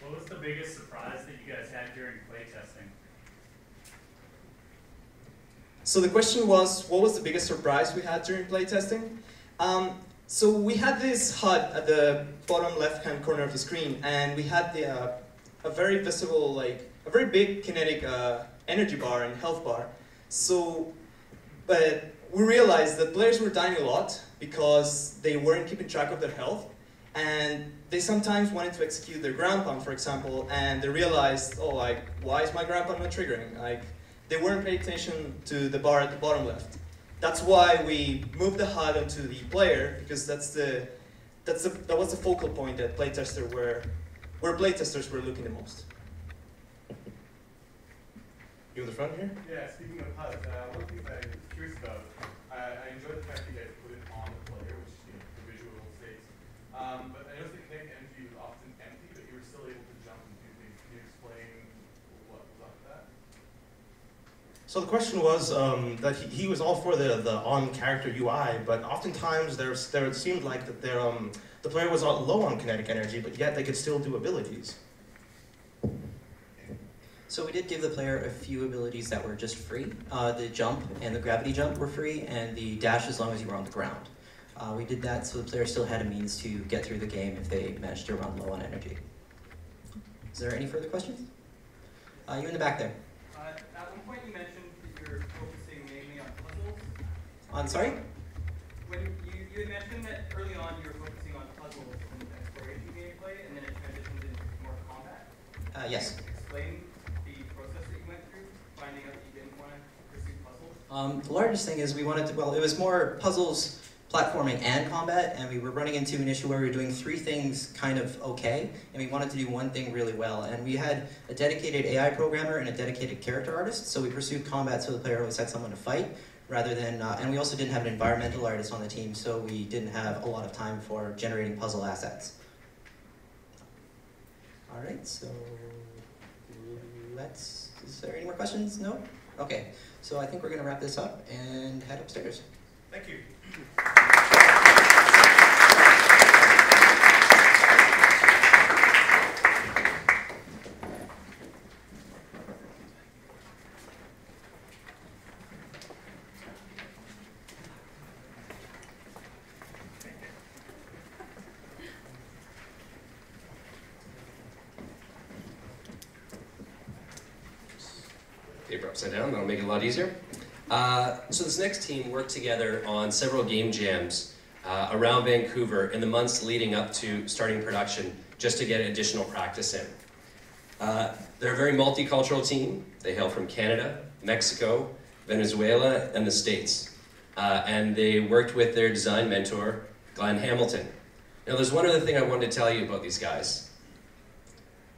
What was the biggest surprise that you guys had during playtesting? So the question was, what was the biggest surprise we had during playtesting? So we had this HUD at the bottom left-hand corner of the screen, and we had a very visible, like, a very big kinetic energy bar and health bar. So, but we realized that players were dying a lot because they weren't keeping track of their health, and they sometimes wanted to execute their ground pound, for example, and they realized, oh, like, why is my ground pound not triggering? Like, they weren't paying attention to the bar at the bottom left. That's why we moved the HUD onto the player, because that was the focal point that where playtesters were looking the most. You in the front here? Yeah, speaking of HUD, one thing that I was curious about, I enjoyed the fact that you guys put it on the player, which the visual states. But I noticed the kinetic energy was often empty, but you were still able to jump and do things. Can you explain what was up with that? So the question was that he was all for the on-character UI, but oftentimes there it seemed like that the player was low on kinetic energy, but yet they could still do abilities. So we did give the player a few abilities that were just free. The jump and the gravity jump were free, and the dash as long as you were on the ground. We did that so the player still had a means to get through the game if they managed to run low on energy. Is there any further questions? You in the back there. At one point you mentioned that you're focusing mainly on puzzles. On, sorry? When you had mentioned that early on you were focusing on puzzles and exploration gameplay, and then it transitioned into more combat. Yes. Can you explain the process that you went through, finding out that you didn't want to pursue puzzles? The largest thing is we wanted to, well, it was more puzzles, platforming, and combat, and we were running into an issue where we were doing three things kind of okay, and we wanted to do one thing really well. And we had a dedicated AI programmer and a dedicated character artist, so we pursued combat so the player always had someone to fight, rather than, and we also didn't have an environmental artist on the team, so we didn't have a lot of time for generating puzzle assets. All right, so is there any more questions? No? Okay, so I think we're gonna wrap this up and head upstairs. Thank you. Paper upside down, that'll make it a lot easier. So this next team worked together on several game jams around Vancouver in the months leading up to starting production, just to get additional practice in. They're a very multicultural team. They hail from Canada, Mexico, Venezuela, and the States. And they worked with their design mentor, Glenn Hamilton. Now there's one other thing I wanted to tell you about these guys,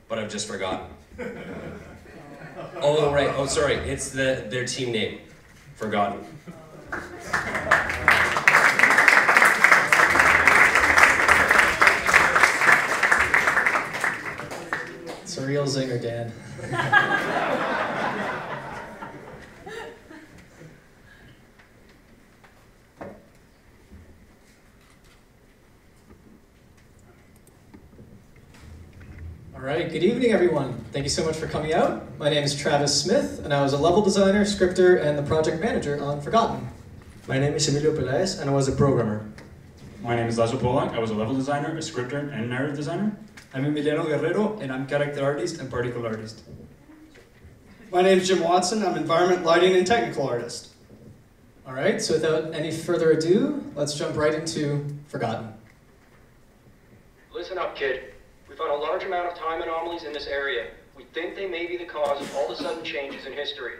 but I've just forgotten. Oh, right, oh sorry, it's their team name. Forgotten. It's a real zinger, Dan. All right, good evening, everyone. Thank you so much for coming out. My name is Travis Smith, and I was a level designer, scripter, and the project manager on Forgotten. My name is Emilio Pelaez, and I was a programmer. My name is Lazo Polak. I was a level designer, a scripter, and narrative designer. I'm Emiliano Guerrero, and I'm character artist and particle artist. My name is Jim Watson. I'm environment, lighting, and technical artist. All right, so without any further ado, let's jump right into Forgotten. Listen up, kid. We found a large amount of time anomalies in this area. We think they may be the cause of all the sudden changes in history.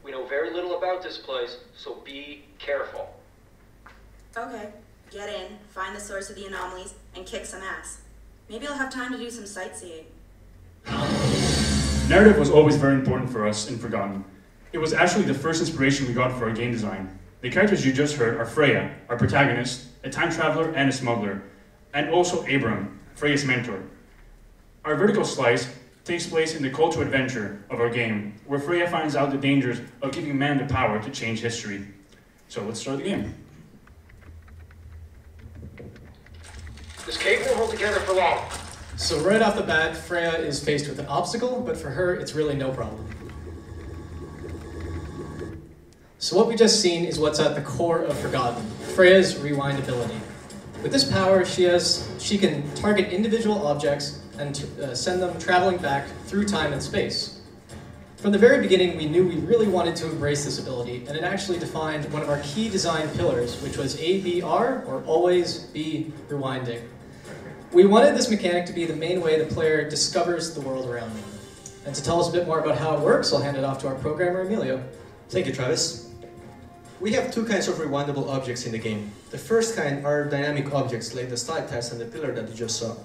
We know very little about this place, so be careful. Okay, get in, find the source of the anomalies, and kick some ass. Maybe I'll have time to do some sightseeing. Narrative was always very important for us in Forgotten. It was actually the first inspiration we got for our game design. The characters you just heard are Freya, our protagonist, a time traveler and a smuggler, and also Abram, Freya's mentor. Our vertical slice takes place in the call to adventure of our game, where Freya finds out the dangers of giving man the power to change history. So let's start the game. This cave won't hold together for long. So right off the bat, Freya is faced with an obstacle, but for her, it's really no problem. So what we just seen is what's at the core of Forgotten, Freya's rewind ability. With this power, she can target individual objects and send them traveling back through time and space. From the very beginning, we knew we really wanted to embrace this ability, and it actually defined one of our key design pillars, which was ABR, or Always Be Rewinding. We wanted this mechanic to be the main way the player discovers the world around them. And to tell us a bit more about how it works, I'll hand it off to our programmer, Emilio. Thank you, Travis. We have two kinds of rewindable objects in the game. The first kind are dynamic objects, like the stalactites and the pillar that you just saw.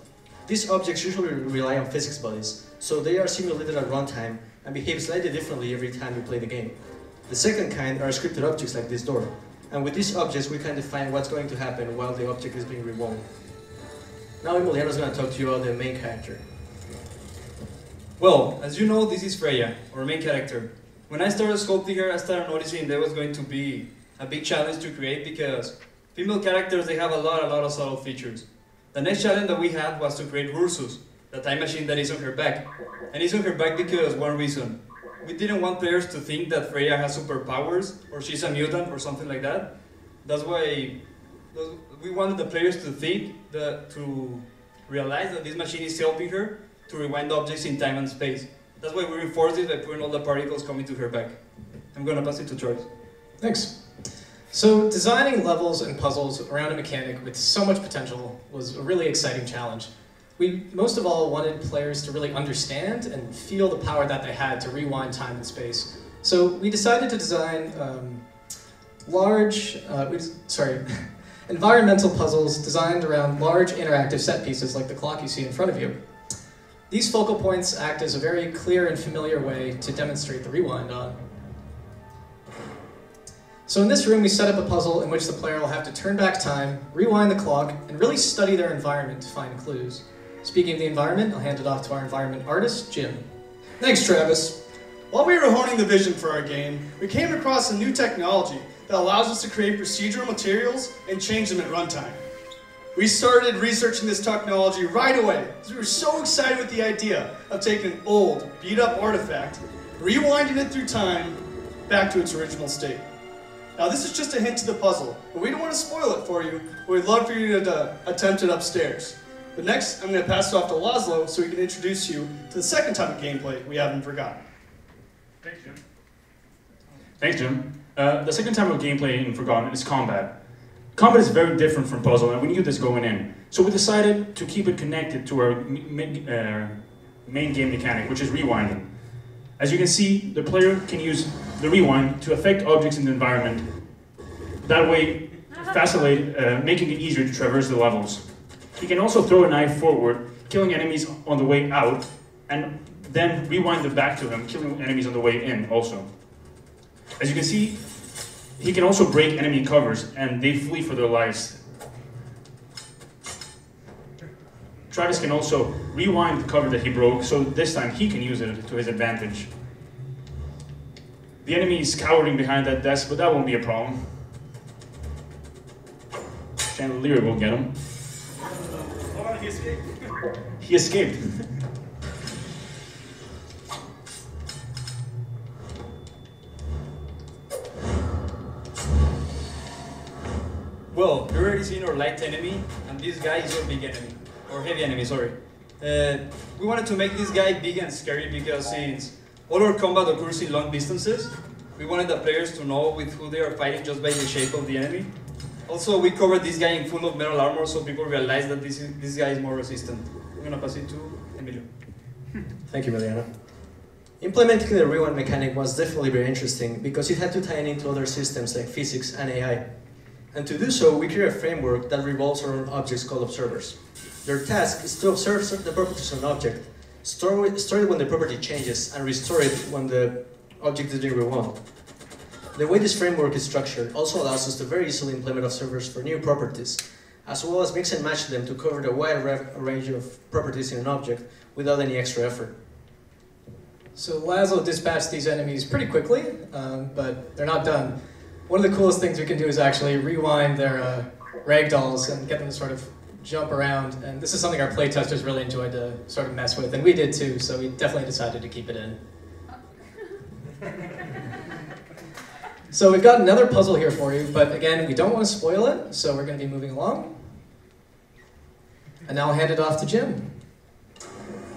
These objects usually rely on physics bodies, so they are simulated at runtime and behave slightly differently every time you play the game. The second kind are scripted objects like this door, and with these objects we can define what's going to happen while the object is being rewound. Now Emiliano's going to talk to you about the main character. Well, as you know, this is Freya, our main character. When I started sculpting her, I started noticing there was going to be a big challenge to create because female characters, they have a lot of subtle features. The next challenge that we had was to create Ursus, the time machine that is on her back. And it's on her back because one reason. We didn't want players to think that Freya has superpowers or she's a mutant or something like that. That's why we wanted the players to think, to realize that this machine is helping her to rewind objects in time and space. That's why we reinforced it by putting all the particles coming to her back. I'm going to pass it to Charles. Thanks. So designing levels and puzzles around a mechanic with so much potential was a really exciting challenge. We most of all wanted players to really understand and feel the power that they had to rewind time and space. So we decided to design environmental puzzles designed around large interactive set pieces like the clock you see in front of you. These focal points act as a very clear and familiar way to demonstrate the rewind on. So in this room, we set up a puzzle in which the player will have to turn back time, rewind the clock, and really study their environment to find clues. Speaking of the environment, I'll hand it off to our environment artist, Jim. Thanks, Travis. While we were honing the vision for our game, we came across a new technology that allows us to create procedural materials and change them at runtime. We started researching this technology right away because we were so excited with the idea of taking an old, beat-up artifact, rewinding it through time back to its original state. Now this is just a hint to the puzzle, but we don't want to spoil it for you, but we'd love for you to attempt it upstairs. But next, I'm going to pass it off to Laszlo so he can introduce you to the second type of gameplay we haven't forgotten. Thanks, Jim. Thanks, Jim. The second type of gameplay in Forgotten is combat. Combat is very different from puzzle, and we knew this going in. So we decided to keep it connected to our main game mechanic, which is rewinding. As you can see, the player can use the rewind to affect objects in the environment. That way, making it easier to traverse the levels. He can also throw a knife forward, killing enemies on the way out, and then rewind it back to him, killing enemies on the way in also. As you can see, he can also break enemy covers, and they flee for their lives. Travis can also rewind the cover that he broke, so this time he can use it to his advantage. The enemy is cowering behind that desk, but that won't be a problem. Chandelier will get him. Oh, he escaped. He escaped. Well, you already seen our light enemy, and this guy is our big enemy. Or heavy enemy, sorry. We wanted to make this guy big and scary because since all our combat occurs in long distances, we wanted the players to know with who they are fighting just by the shape of the enemy. Also, we covered this guy in full of metal armor so people realize that this guy is more resistant. I'm gonna pass it to Emilio. Thank you, Emiliano. Implementing the rewind mechanic was definitely very interesting because it had to tie in into other systems like physics and AI. And to do so, we created a framework that revolves around objects called observers. Their task is to observe the properties of an object, store it when the property changes, and restore it when the object is being rewound. The way this framework is structured also allows us to very easily implement observers for new properties, as well as mix and match them to cover the wide range of properties in an object without any extra effort. So Laszlo dispatched these enemies pretty quickly, but they're not done. One of the coolest things we can do is actually rewind their ragdolls and get them to sort of jump around. And this is something our playtesters really enjoyed to sort of mess with, and we did too, so we definitely decided to keep it in. So we've got another puzzle here for you, but again, we don't want to spoil it, so we're going to be moving along. And now I'll hand it off to Jim.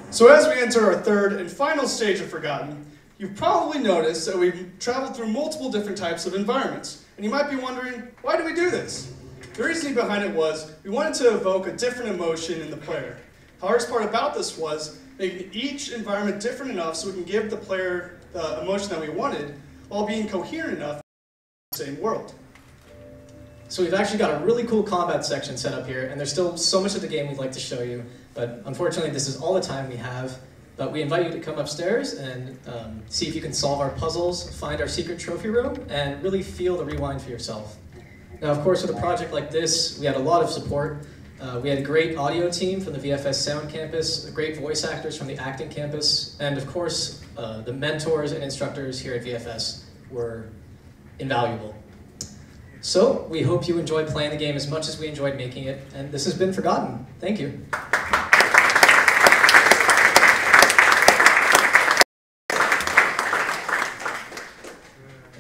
So as we enter our third and final stage of Forgotten, you've probably noticed that we've traveled through multiple different types of environments. And you might be wondering, why do we do this? The reasoning behind it was, we wanted to evoke a different emotion in the player. The hardest part about this was making each environment different enough so we can give the player the emotion that we wanted, while being coherent enough in the same world. So we've actually got a really cool combat section set up here, and there's still so much of the game we'd like to show you, but unfortunately this is all the time we have. But we invite you to come upstairs and see if you can solve our puzzles, find our secret trophy room, and really feel the rewind for yourself. Now, of course, with a project like this, we had a lot of support. We had a great audio team from the VFS Sound Campus, great voice actors from the acting campus, and of course, the mentors and instructors here at VFS were invaluable. So, we hope you enjoyed playing the game as much as we enjoyed making it, and this has been Forgotten. Thank you.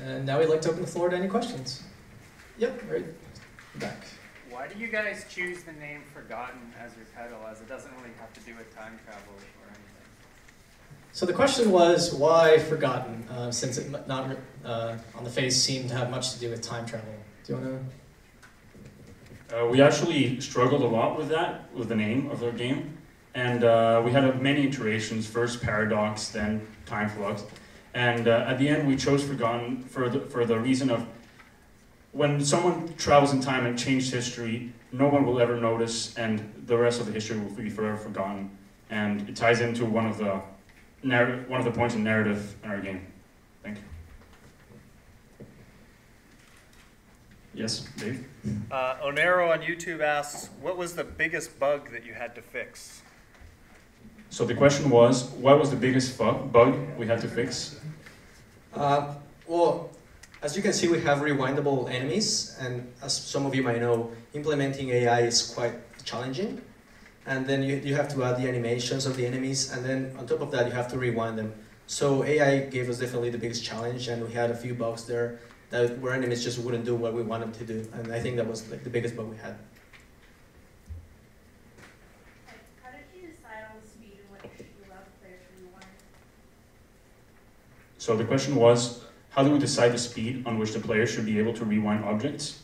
And now we'd like to open the floor to any questions. Yep, right back. Why do you guys choose the name Forgotten as your title, as it doesn't really have to do with time travel or anything? So the question was, why Forgotten, since it not on the face seemed to have much to do with time travel? Do you want to? We actually struggled a lot with that, with the name of our game. And we had many iterations, first Paradox, then Time Flux. And at the end, we chose Forgotten for the reason of when someone travels in time and changes history, no one will ever notice, and the rest of the history will be forever forgotten. And it ties into one of the points in narrative in our game. Thank you. Yes, Dave? Onero on YouTube asks, what was the biggest bug that you had to fix? So the question was, what was the biggest bug we had to fix? Well, as you can see, we have rewindable enemies, and as some of you might know, implementing AI is quite challenging. And then you have to add the animations of the enemies, and then on top of that, you have to rewind them. So AI gave us definitely the biggest challenge, and we had a few bugs there where enemies just wouldn't do what we want them to do, and I think that was like the biggest bug we had. How did you decide on the speed in which you allowed the players to rewind? So the question was, how do we decide the speed on which the player should be able to rewind objects?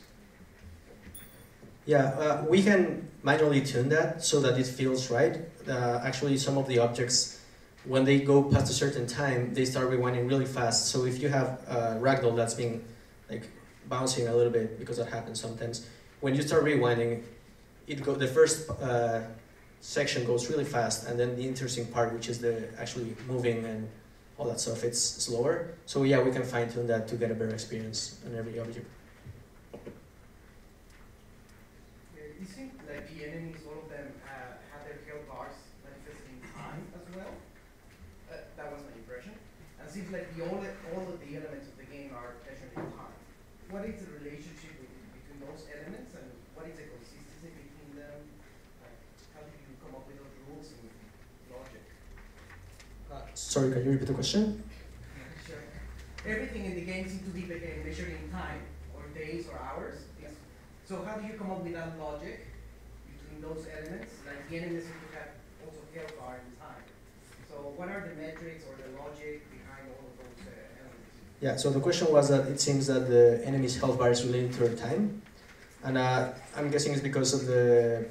Yeah, we can manually tune that so that it feels right. Actually, some of the objects, when they go past a certain time, they start rewinding really fast. So if you have a ragdoll that's being like bouncing a little bit, because that happens sometimes, when you start rewinding, the first section goes really fast, and then the interesting part, which is the actually moving and all that stuff, it's slower. So yeah, we can fine tune that to get a better experience on every object. You think like the enemies, all of them have their health bars manifesting time as well? That was my impression. And it seems like all of the elements of the game are measured in time. What is the relationship between those elements, and what is the consistency between them? Like, how do you come up with those rules and logic? Sorry, can you repeat the question? Sure. Everything in the game seems to be measured in time, or days or hours. So how do you come up with that logic between those elements? Like the enemies seem to have also health bar in time. So what are the metrics or the logic behind all of those elements? Yeah, so the question was that it seems that the enemy's health bar is related to their time. And I'm guessing it's because of the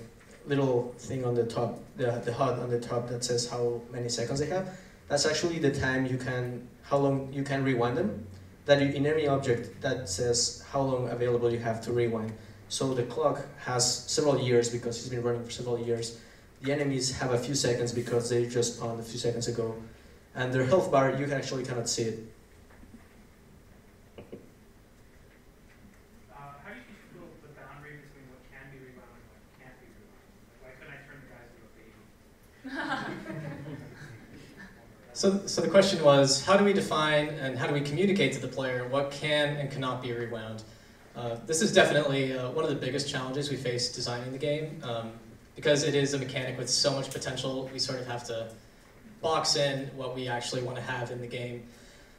little thing on the top, the HUD on the top that says how many seconds they have. That's actually the time how long you can rewind them. That in any object that says how long available you have to rewind. So the clock has several years because it's been running for several years. The enemies have a few seconds because they just spawned a few seconds ago. And their health bar, you actually cannot see it. How do you teach people the boundary between what can be rewound and what can't be rewound? Like, why couldn't I turn the guys into a baby? So the question was, how do we define and how do we communicate to the player what can and cannot be rewound? This is definitely one of the biggest challenges we face designing the game. Because it is a mechanic with so much potential, we sort of have to box in what we actually want to have in the game.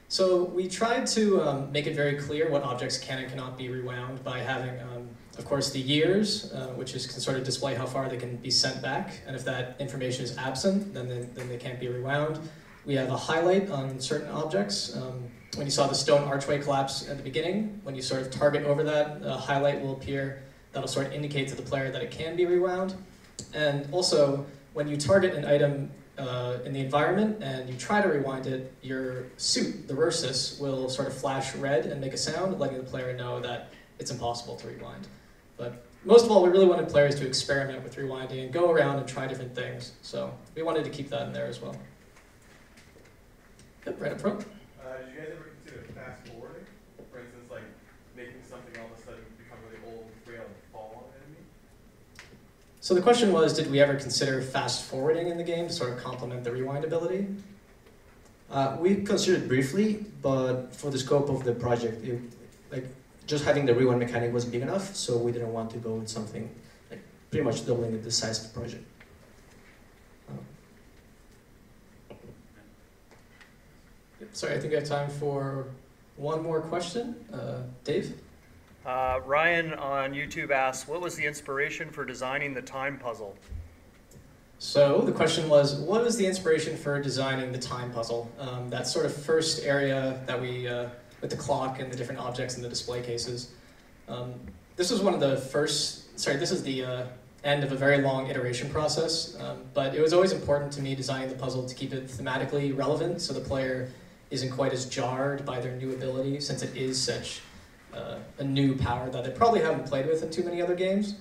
So we tried to make it very clear what objects can and cannot be rewound by having, of course, the years, which can sort of display how far they can be sent back. And if that information is absent, then they can't be rewound. We have a highlight on certain objects. When you saw the stone archway collapse at the beginning, when you sort of target over that, a highlight will appear that'll sort of indicate to the player that it can be rewound. And also, when you target an item in the environment and you try to rewind it, your suit, the versus, will sort of flash red and make a sound, letting the player know that it's impossible to rewind. But most of all, we really wanted players to experiment with rewinding and go around and try different things. So we wanted to keep that in there as well. Yep, right up front. Did you guys ever consider fast forwarding? For instance, like making something all of a sudden become really old, frail, and fall on an enemy? So the question was, did we ever consider fast forwarding in the game to sort of complement the rewind ability? We considered briefly, but for the scope of the project, just having the rewind mechanic wasn't big enough, so we didn't want to go with something like pretty much doubling the size of the project. Sorry, I think I have time for one more question. Dave? Ryan on YouTube asks, what was the inspiration for designing the time puzzle? So the question was, what was the inspiration for designing the time puzzle? That sort of first area that we, with the clock and the different objects in the display cases. This was one of the first, this is the end of a very long iteration process, but it was always important to me designing the puzzle to keep it thematically relevant so the player isn't quite as jarred by their new ability, since it is such a new power that they probably haven't played with in too many other games.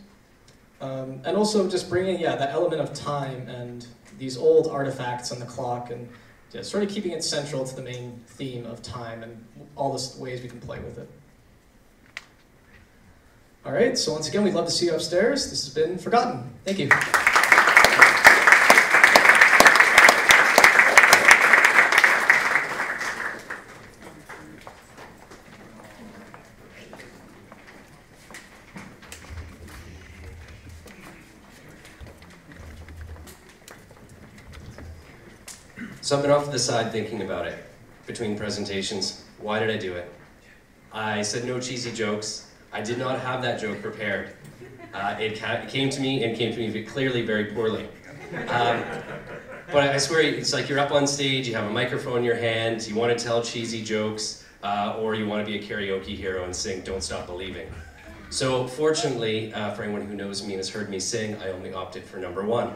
And also just bringing, that element of time and these old artifacts on the clock and just sort of keeping it central to the main theme of time and all the ways we can play with it. All right, so once again, we'd love to see you upstairs. This has been Forgotten. Thank you. So I've been off to the side thinking about it between presentations. Why did I do it? I said no cheesy jokes. I did not have that joke prepared. It came to me clearly very poorly. But I swear, it's like you're up on stage, you have a microphone in your hand, you want to tell cheesy jokes, or you want to be a karaoke hero and sing Don't Stop Believing. So fortunately, for anyone who knows me and has heard me sing, I only opted for number one.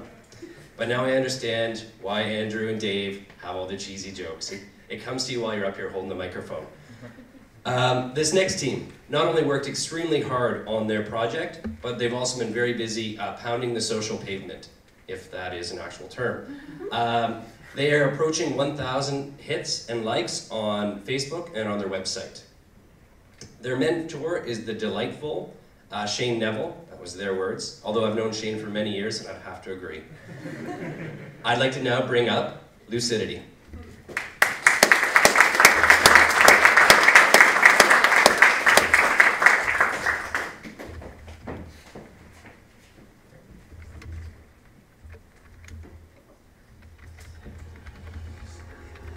But now I understand why Andrew and Dave have all the cheesy jokes. It comes to you while you're up here holding the microphone. This next team not only worked extremely hard on their project, but they've also been very busy pounding the social pavement, if that is an actual term. They are approaching 1,000 hits and likes on Facebook and on their website. Their mentor is the delightful Shane Neville. That was their words, although I've known Shane for many years and I'd have to agree. I'd like to now bring up Lucidity.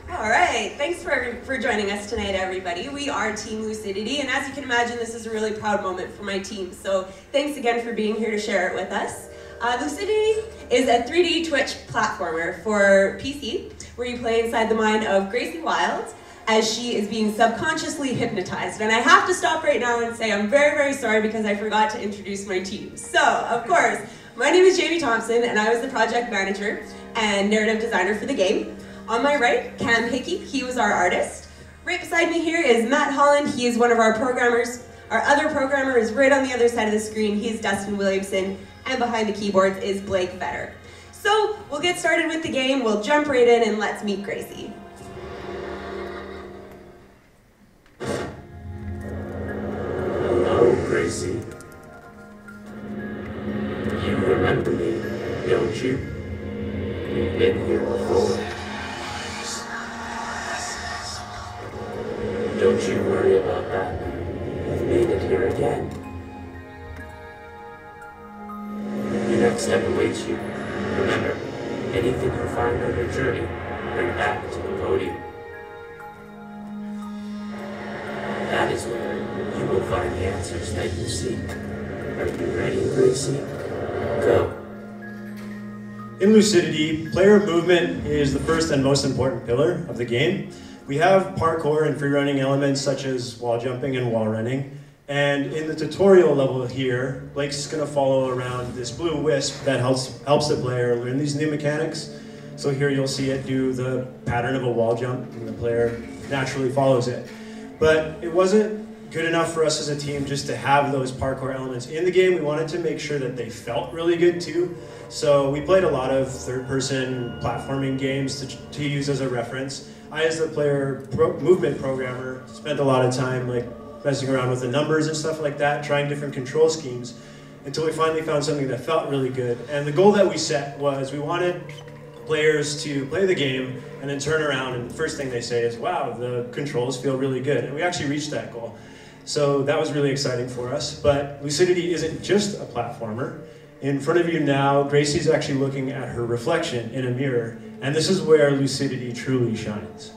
All right, thanks for joining us tonight, everybody. We are Team Lucidity, and as you can imagine, this is a really proud moment for my team. So thanks again for being here to share it with us. Lucidity is a 3D Twitch platformer for PC, where you play inside the mind of Gracie Wild as she is being subconsciously hypnotized. And I have to stop right now and say I'm very, very sorry because I forgot to introduce my team. So, of course, my name is Jamie Thompson, and I was the project manager and narrative designer for the game. On my right, Cam Hickey, he was our artist. Right beside me here is Matt Holland, he is one of our programmers. Our other programmer is right on the other side of the screen, he's Dustin Williamson, and behind the keyboards is Blake Vetter. So, we'll get started with the game, we'll jump right in and let's meet Gracie. Hello, Gracie. You remember me, don't you? You've been here before. Don't you worry about that. You've made it here again. Your next step awaits you. Remember, anything you find on your journey, bring back to the podium. That is where you will find the answers that you seek. Are you ready, Gracie? Go. In Lucidity, player movement is the first and most important pillar of the game. We have parkour and free-running elements such as wall jumping and wall running. And in the tutorial level here, Blake's going to follow around this blue wisp that helps the player learn these new mechanics. So here you'll see it do the pattern of a wall jump, and the player naturally follows it. But it wasn't good enough for us as a team just to have those parkour elements in the game. We wanted to make sure that they felt really good too. So we played a lot of third-person platforming games to use as a reference. I, as the player movement programmer, spent a lot of time messing around with the numbers and stuff like that, trying different control schemes, until we finally found something that felt really good. And the goal that we set was we wanted players to play the game and then turn around and the first thing they say is, wow, the controls feel really good. And we actually reached that goal. So that was really exciting for us. But Lucidity isn't just a platformer. In front of you now, Gracie's actually looking at her reflection in a mirror, and this is where Lucidity truly shines.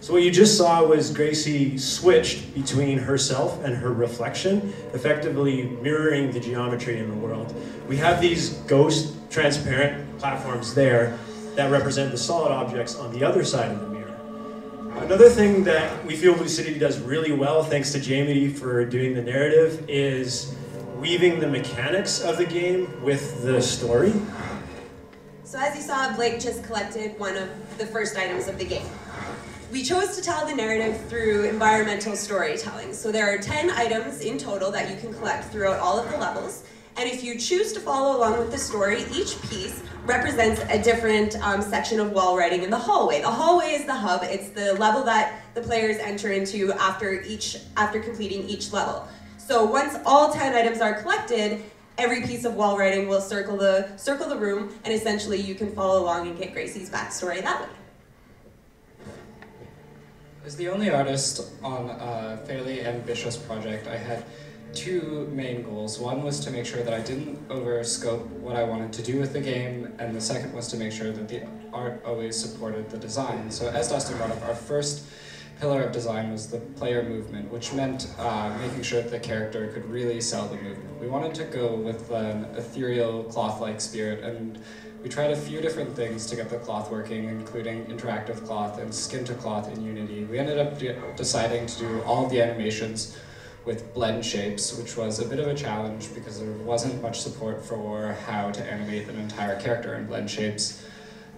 So what you just saw was Gracie switched between herself and her reflection, effectively mirroring the geometry in the world. We have these ghost transparent platforms there that represent the solid objects on the other side of the mirror. Another thing that we feel Lucidity does really well, thanks to Jamie for doing the narrative, is weaving the mechanics of the game with the story. So as you saw, Blake just collected one of the first items of the game. We chose to tell the narrative through environmental storytelling. So there are 10 items in total that you can collect throughout all of the levels. And if you choose to follow along with the story, each piece represents a different section of wall writing in the hallway. The hallway is the hub. It's the level that the players enter into after completing each level. So once all 10 items are collected, every piece of wall writing will circle the room, and essentially you can follow along and get Gracie's backstory that way. As the only artist on a fairly ambitious project, I had two main goals. One was to make sure that I didn't overscope what I wanted to do with the game, and the second was to make sure that the art always supported the design. So as Dustin brought up, our first pillar of design was the player movement, which meant making sure that the character could really sell the movement. We wanted to go with an ethereal, cloth-like spirit, and we tried a few different things to get the cloth working, including interactive cloth and skin-to-cloth in Unity. We ended up deciding to do all of the animations with blend shapes, which was a bit of a challenge because there wasn't much support for how to animate an entire character in blend shapes.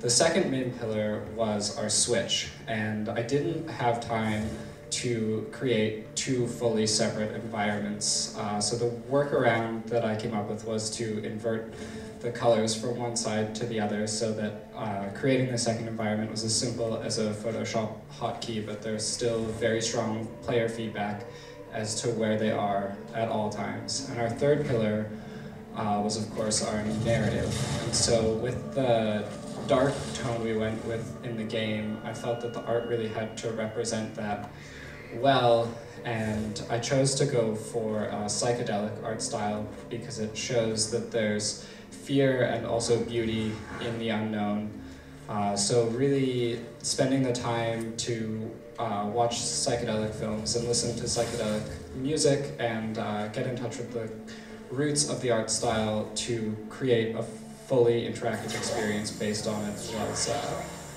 The second main pillar was our switch, and I didn't have time to create two fully separate environments. So the workaround that I came up with was to invert the colors from one side to the other so that creating the second environment was as simple as a Photoshop hotkey, but there's still very strong player feedback as to where they are at all times. And our third pillar was, of course, our narrative. And so with the dark tone we went with in the game, I felt that the art really had to represent that well, and I chose to go for a psychedelic art style because it shows that there's fear and also beauty in the unknown. So really spending the time to watch psychedelic films and listen to psychedelic music and get in touch with the roots of the art style to create a fully interactive experience based on it was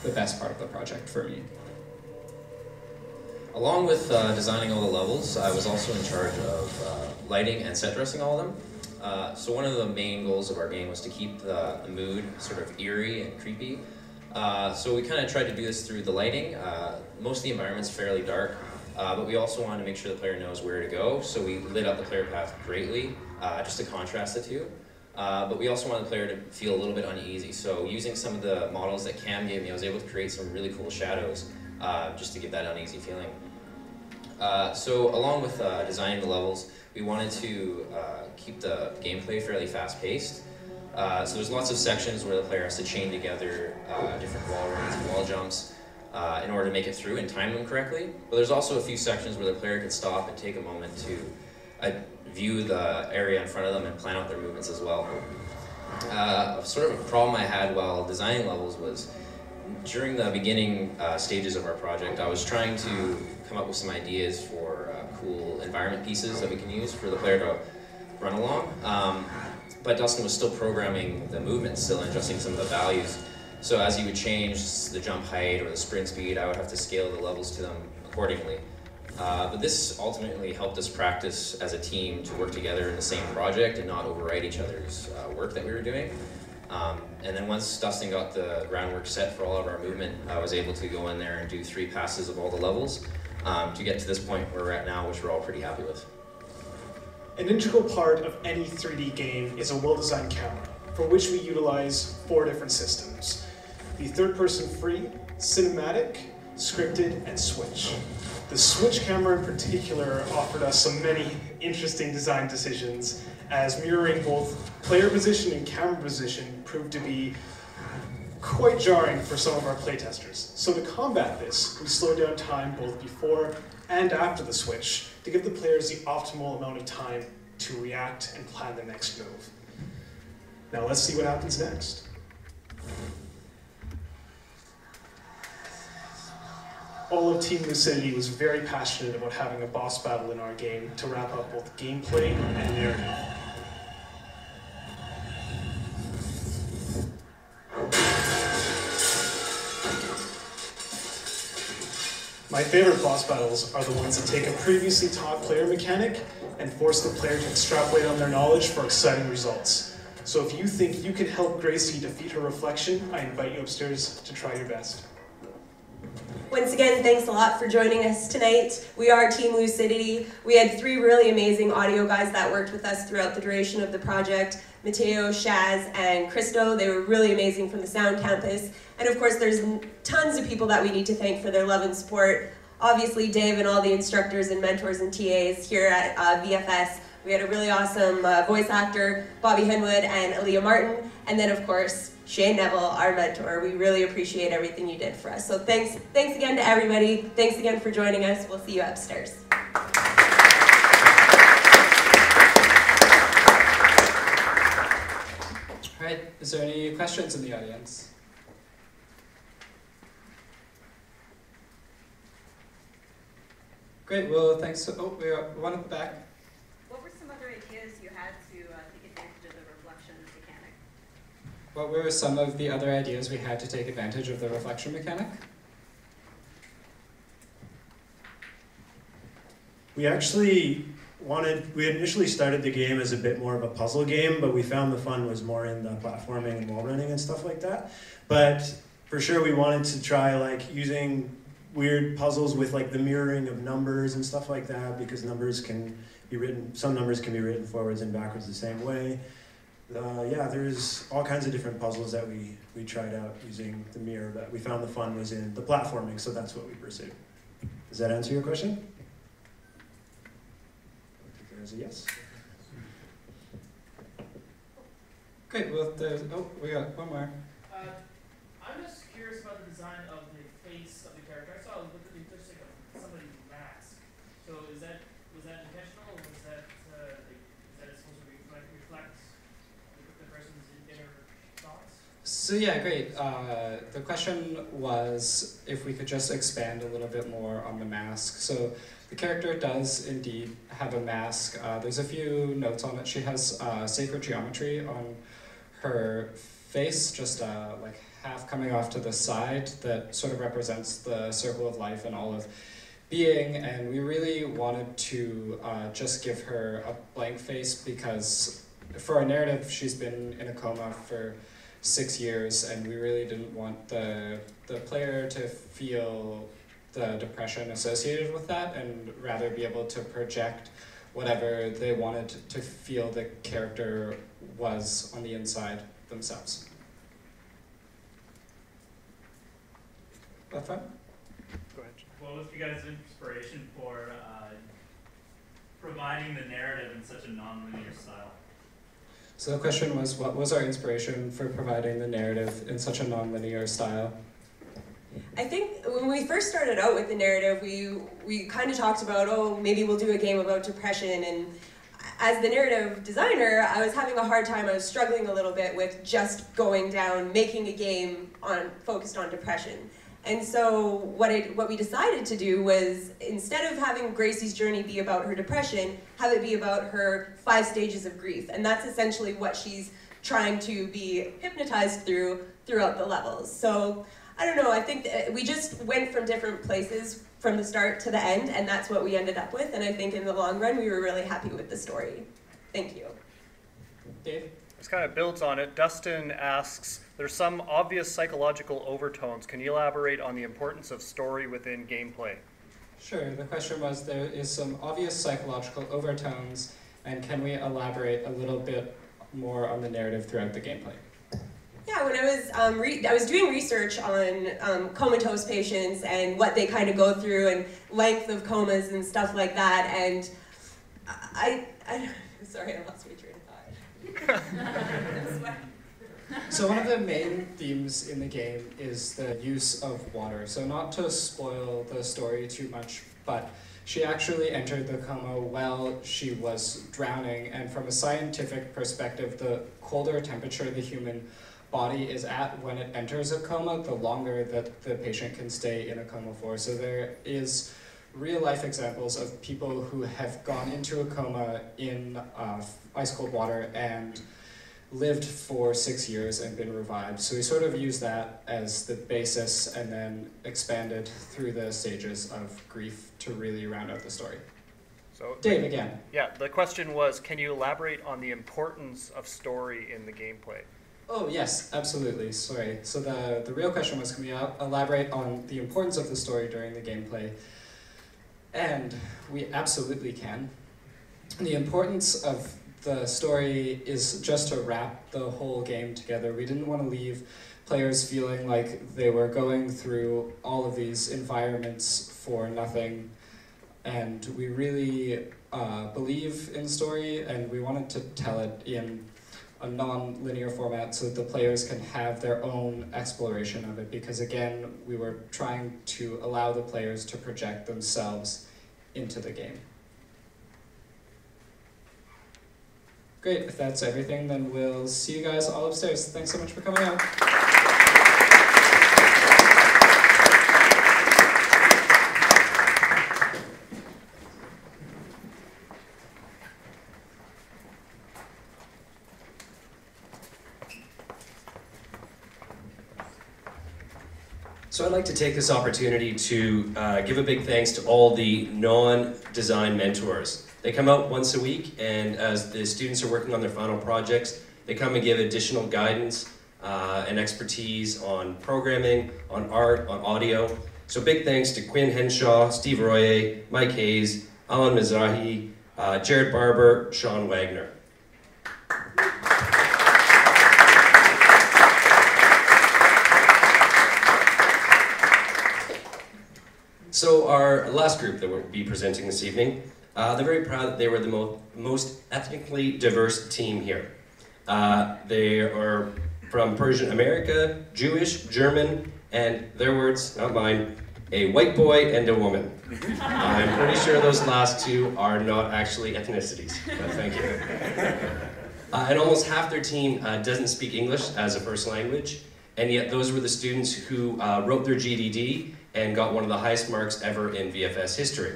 the best part of the project for me. Along with designing all the levels, I was also in charge of lighting and set dressing all of them. So one of the main goals of our game was to keep the mood sort of eerie and creepy. So we kind of tried to do this through the lighting. Most of the environment's fairly dark, but we also wanted to make sure the player knows where to go, so we lit up the player path greatly, just to contrast the two. But we also wanted the player to feel a little bit uneasy, so using some of the models that Cam gave me, I was able to create some really cool shadows, just to give that uneasy feeling. So along with designing the levels, we wanted to keep the gameplay fairly fast-paced. So there's lots of sections where the player has to chain together different wall runs and wall jumps in order to make it through and time them correctly. But there's also a few sections where the player can stop and take a moment to view the area in front of them and plan out their movements as well. Sort of a problem I had while designing levels was during the beginning stages of our project, I was trying to come up with some ideas for cool environment pieces that we can use for the player to run along. But Dustin was still programming the movement still and adjusting some of the values. So as he would change the jump height or the sprint speed, I would have to scale the levels to them accordingly. But this ultimately helped us practice as a team to work together in the same project and not override each other's work that we were doing. And then once Dustin got the groundwork set for all of our movement, I was able to go in there and do 3 passes of all the levels to get to this point where we're at now, which we're all pretty happy with. An integral part of any 3D game is a well-designed camera, for which we utilize 4 different systems: the third-person free, cinematic, scripted, and switch. The switch camera in particular offered us so many interesting design decisions, as mirroring both player position and camera position proved to be quite jarring for some of our playtesters. So to combat this, we slowed down time both before and after the switch to give the players the optimal amount of time to react and plan the next move. Now let's see what happens next. All of Team Lucidity was very passionate about having a boss battle in our game to wrap up both gameplay and narrative. My favorite boss battles are the ones that take a previously taught player mechanic and force the player to extrapolate on their knowledge for exciting results. So if you think you can help Gracie defeat her reflection, I invite you upstairs to try your best. Once again, thanks a lot for joining us tonight. We are Team Lucidity. We had 3 really amazing audio guys that worked with us throughout the duration of the project: Mateo, Shaz, and Christo. They were really amazing from the Sound Campus. And of course, there's tons of people that we need to thank for their love and support. Obviously, Dave and all the instructors and mentors and TAs here at VFS. We had a really awesome voice actor, Bobby Henwood and Aaliyah Martin. And then, of course, Shane Neville, our mentor. We really appreciate everything you did for us. So thanks again to everybody. Thanks again for joining us. We'll see you upstairs. All right, is there any questions in the audience? Great, well, thanks. Oh, we got one at the back. What were some other ideas you had to take advantage of the reflection mechanic? What were some of the other ideas we had to take advantage of the reflection mechanic? We actually we initially started the game as a bit more of a puzzle game, but we found the fun was more in the platforming and wall running and stuff like that. But for sure we wanted to try like using weird puzzles with like the mirroring of numbers and stuff like that, because numbers can be written, some numbers can be written forwards and backwards the same way. Yeah, there's all kinds of different puzzles that we tried out using the mirror, but we found the fun was in the platforming, so that's what we pursued. Does that answer your question? I think there's a yes. Great, well, there's, oh, we got one more. I'm just curious about the design of the face of the character. I saw a little bit interesting of somebody's mask. So was that intentional, or was that supposed to reflect the person's inner thoughts? So yeah, great. The question was if we could just expand a little bit more on the mask. So the character does indeed have a mask. There's a few notes on it. She has sacred geometry on her face, just like half coming off to the side, that sort of represents the circle of life and all of being, and we really wanted to just give her a blank face because for our narrative, she's been in a coma for 6 years, and we really didn't want the player to feel the depression associated with that, and rather be able to project whatever they wanted to feel the character was on the inside themselves. That fun? Go ahead. What was you guys' inspiration for providing the narrative in such a non-linear style? So the question was, what was our inspiration for providing the narrative in such a non-linear style? I think when we first started out with the narrative, we kind of talked about, oh, maybe we'll do a game about depression, and as the narrative designer, I was having a hard time. I was struggling a little bit with just going down, making a game focused on depression. And so what we decided to do was, instead of having Gracie's journey be about her depression, have it be about her 5 stages of grief. And that's essentially what she's trying to be hypnotized throughout the levels. So I don't know, I think we just went from different places from the start to the end, and that's what we ended up with. And I think in the long run, we were really happy with the story. Thank you. Dave? This kind of builds on it. Dustin asks, there's some obvious psychological overtones. Can you elaborate on the importance of story within gameplay? Sure. The question was, there is some obvious psychological overtones, and can we elaborate a little bit more on the narrative throughout the gameplay? Yeah, when I was doing research on comatose patients and what they kind of go through and length of comas and stuff like that, and sorry, I lost my train of thought. So one of the main themes in the game is the use of water. So not to spoil the story too much, but she actually entered the coma while she was drowning, and from a scientific perspective, the colder temperature the human body is at when it enters a coma, the longer that the patient can stay in a coma for. So there is real-life examples of people who have gone into a coma in ice-cold water and lived for 6 years and been revived. So we sort of use that as the basis and then expanded through the stages of grief to really round out the story. So Dave, again. Yeah, the question was, can you elaborate on the importance of story in the gameplay? Oh, yes, absolutely. Sorry. So the real question was, can we elaborate on the importance of the story during the gameplay? And we absolutely can. The importance of the story is just to wrap the whole game together. We didn't want to leave players feeling like they were going through all of these environments for nothing. And we really believe in story, and we wanted to tell it in a non-linear format so that the players can have their own exploration of it, because again, we were trying to allow the players to project themselves into the game. Great, if that's everything, then we'll see you guys all upstairs. Thanks so much for coming out. So I'd like to take this opportunity to give a big thanks to all the non-design mentors. They come out once a week, and as the students are working on their final projects, they come and give additional guidance and expertise on programming, on art, on audio. So big thanks to Quinn Henshaw, Steve Royer, Mike Hayes, Alan Mizrahi, Jared Barber, Sean Wagner. So our last group that we'll be presenting this evening, they're very proud that they were the most ethnically diverse team here. They are from Persian America, Jewish, German, and their words, not mine, a white boy and a woman. I'm pretty sure those last two are not actually ethnicities, but thank you. And almost half their team doesn't speak English as a first language, and yet those were the students who wrote their GDD and got one of the highest marks ever in VFS history.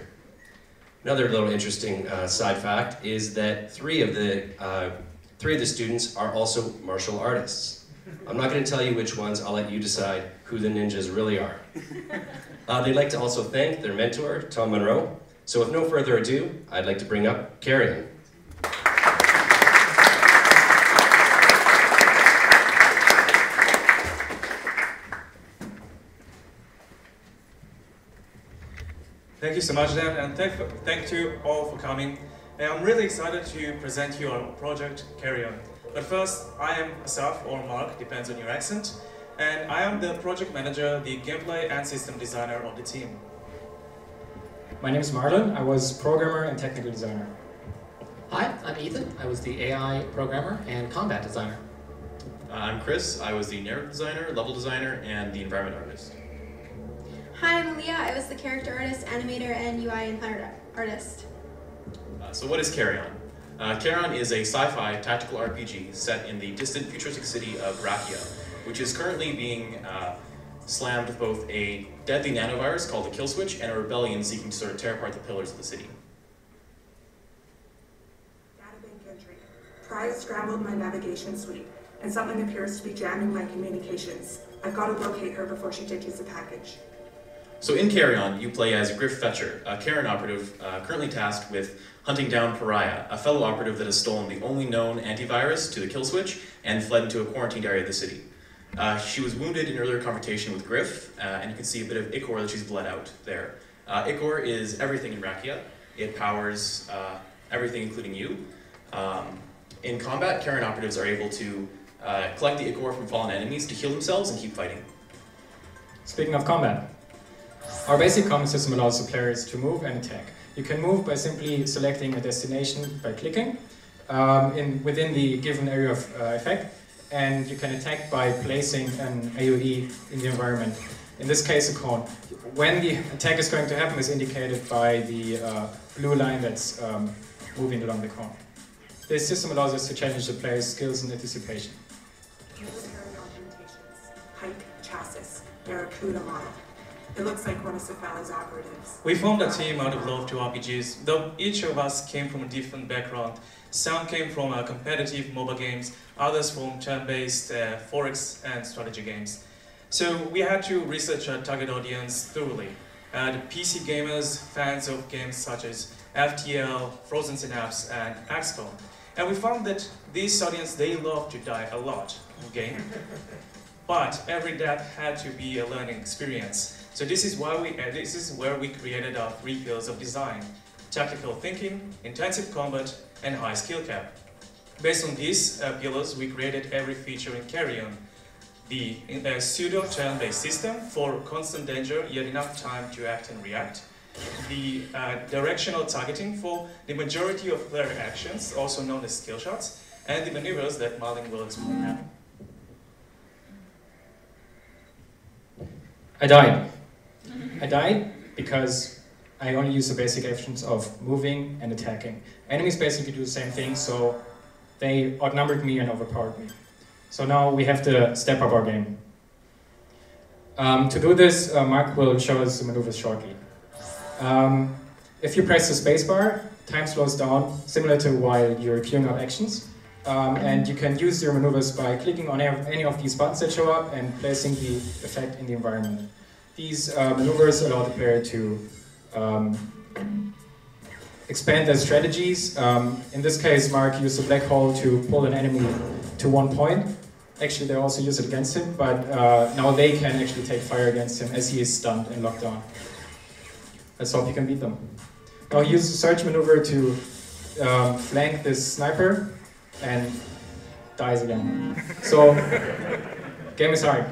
Another little interesting side fact is that three of the students are also martial artists. I'm not going to tell you which ones, I'll let you decide who the ninjas really are. They'd like to also thank their mentor, Tom Monroe. So with no further ado, I'd like to bring up Carrion. Thank you so much, Dan, and thank you all for coming. I'm really excited to present you our project, Carrion. But first, I am Asaf, or Mark, depends on your accent, and I am the project manager, the gameplay and system designer of the team. My name is Marlon. I was programmer and technical designer. Hi, I'm Ethan. I was the AI programmer and combat designer. I'm Chris. I was the narrative designer, level designer, and the environment artist. Hi, I'm Leah. I was the character artist, animator, and UI and planet artist. So what is Carrion? Carrion is a sci-fi tactical RPG set in the distant futuristic city of Rakia, which is currently being slammed with both a deadly nanovirus called the Kill Switch and a rebellion seeking to sort of tear apart the pillars of the city. Databank entry. Try scrambled my navigation suite, and something appears to be jamming my communications. I've got to locate her before she ditches the package. So in Carrion, you play as Griff Fetcher, a Carrion operative currently tasked with hunting down Pariah, a fellow operative that has stolen the only known antivirus to the Kill Switch and fled into a quarantined area of the city. She was wounded in earlier confrontation with Griff, and you can see a bit of Ichor that she's bled out there. Ichor is everything in Rakia. It powers everything, including you. In combat, Carrion operatives are able to collect the Ichor from fallen enemies to heal themselves and keep fighting. Speaking of combat, our basic combat system allows the players to move and attack. You can move by simply selecting a destination by clicking within the given area of effect, and you can attack by placing an AoE in the environment. In this case, a cone. When the attack is going to happen is indicated by the blue line that's moving along the cone. This system allows us to challenge the player's skills and anticipation. Military augmentations. Hike, chassis, Barracuda model. It looks like one of Cephala's operatives. We formed a team out of love to RPGs, though each of us came from a different background. Some came from competitive mobile games, others from turn-based forex and strategy games. So we had to research our target audience thoroughly. The PC gamers, fans of games such as FTL, Frozen Synapse, and XCOM. And we found that this audience, they love to die a lot in game. But every death had to be a learning experience. So this is where we created our 3 pillars of design: tactical thinking, intensive combat, and high skill cap. Based on these pillars, we created every feature in Carrion. The pseudo turn-based system for constant danger, yet enough time to act and react. The directional targeting for the majority of player actions, also known as skill shots, and the maneuvers that Marlon will explain now. I died. I died because I only use the basic actions of moving and attacking. Enemies basically do the same thing, so they outnumbered me and overpowered me. So now we have to step up our game. To do this, Mark will show us the maneuvers shortly. If you press the spacebar, time slows down, similar to while you're queuing up actions. And you can use your maneuvers by clicking on any of these buttons that show up and placing the effect in the environment. These maneuvers allow the player to expand their strategies. In this case, Mark used a black hole to pull an enemy to one point. Actually, they also use it against him, but now they can actually take fire against him as he is stunned and locked down. Let's hope he can beat them. Now he uses the search maneuver to flank this sniper and dies again. So, game is hard.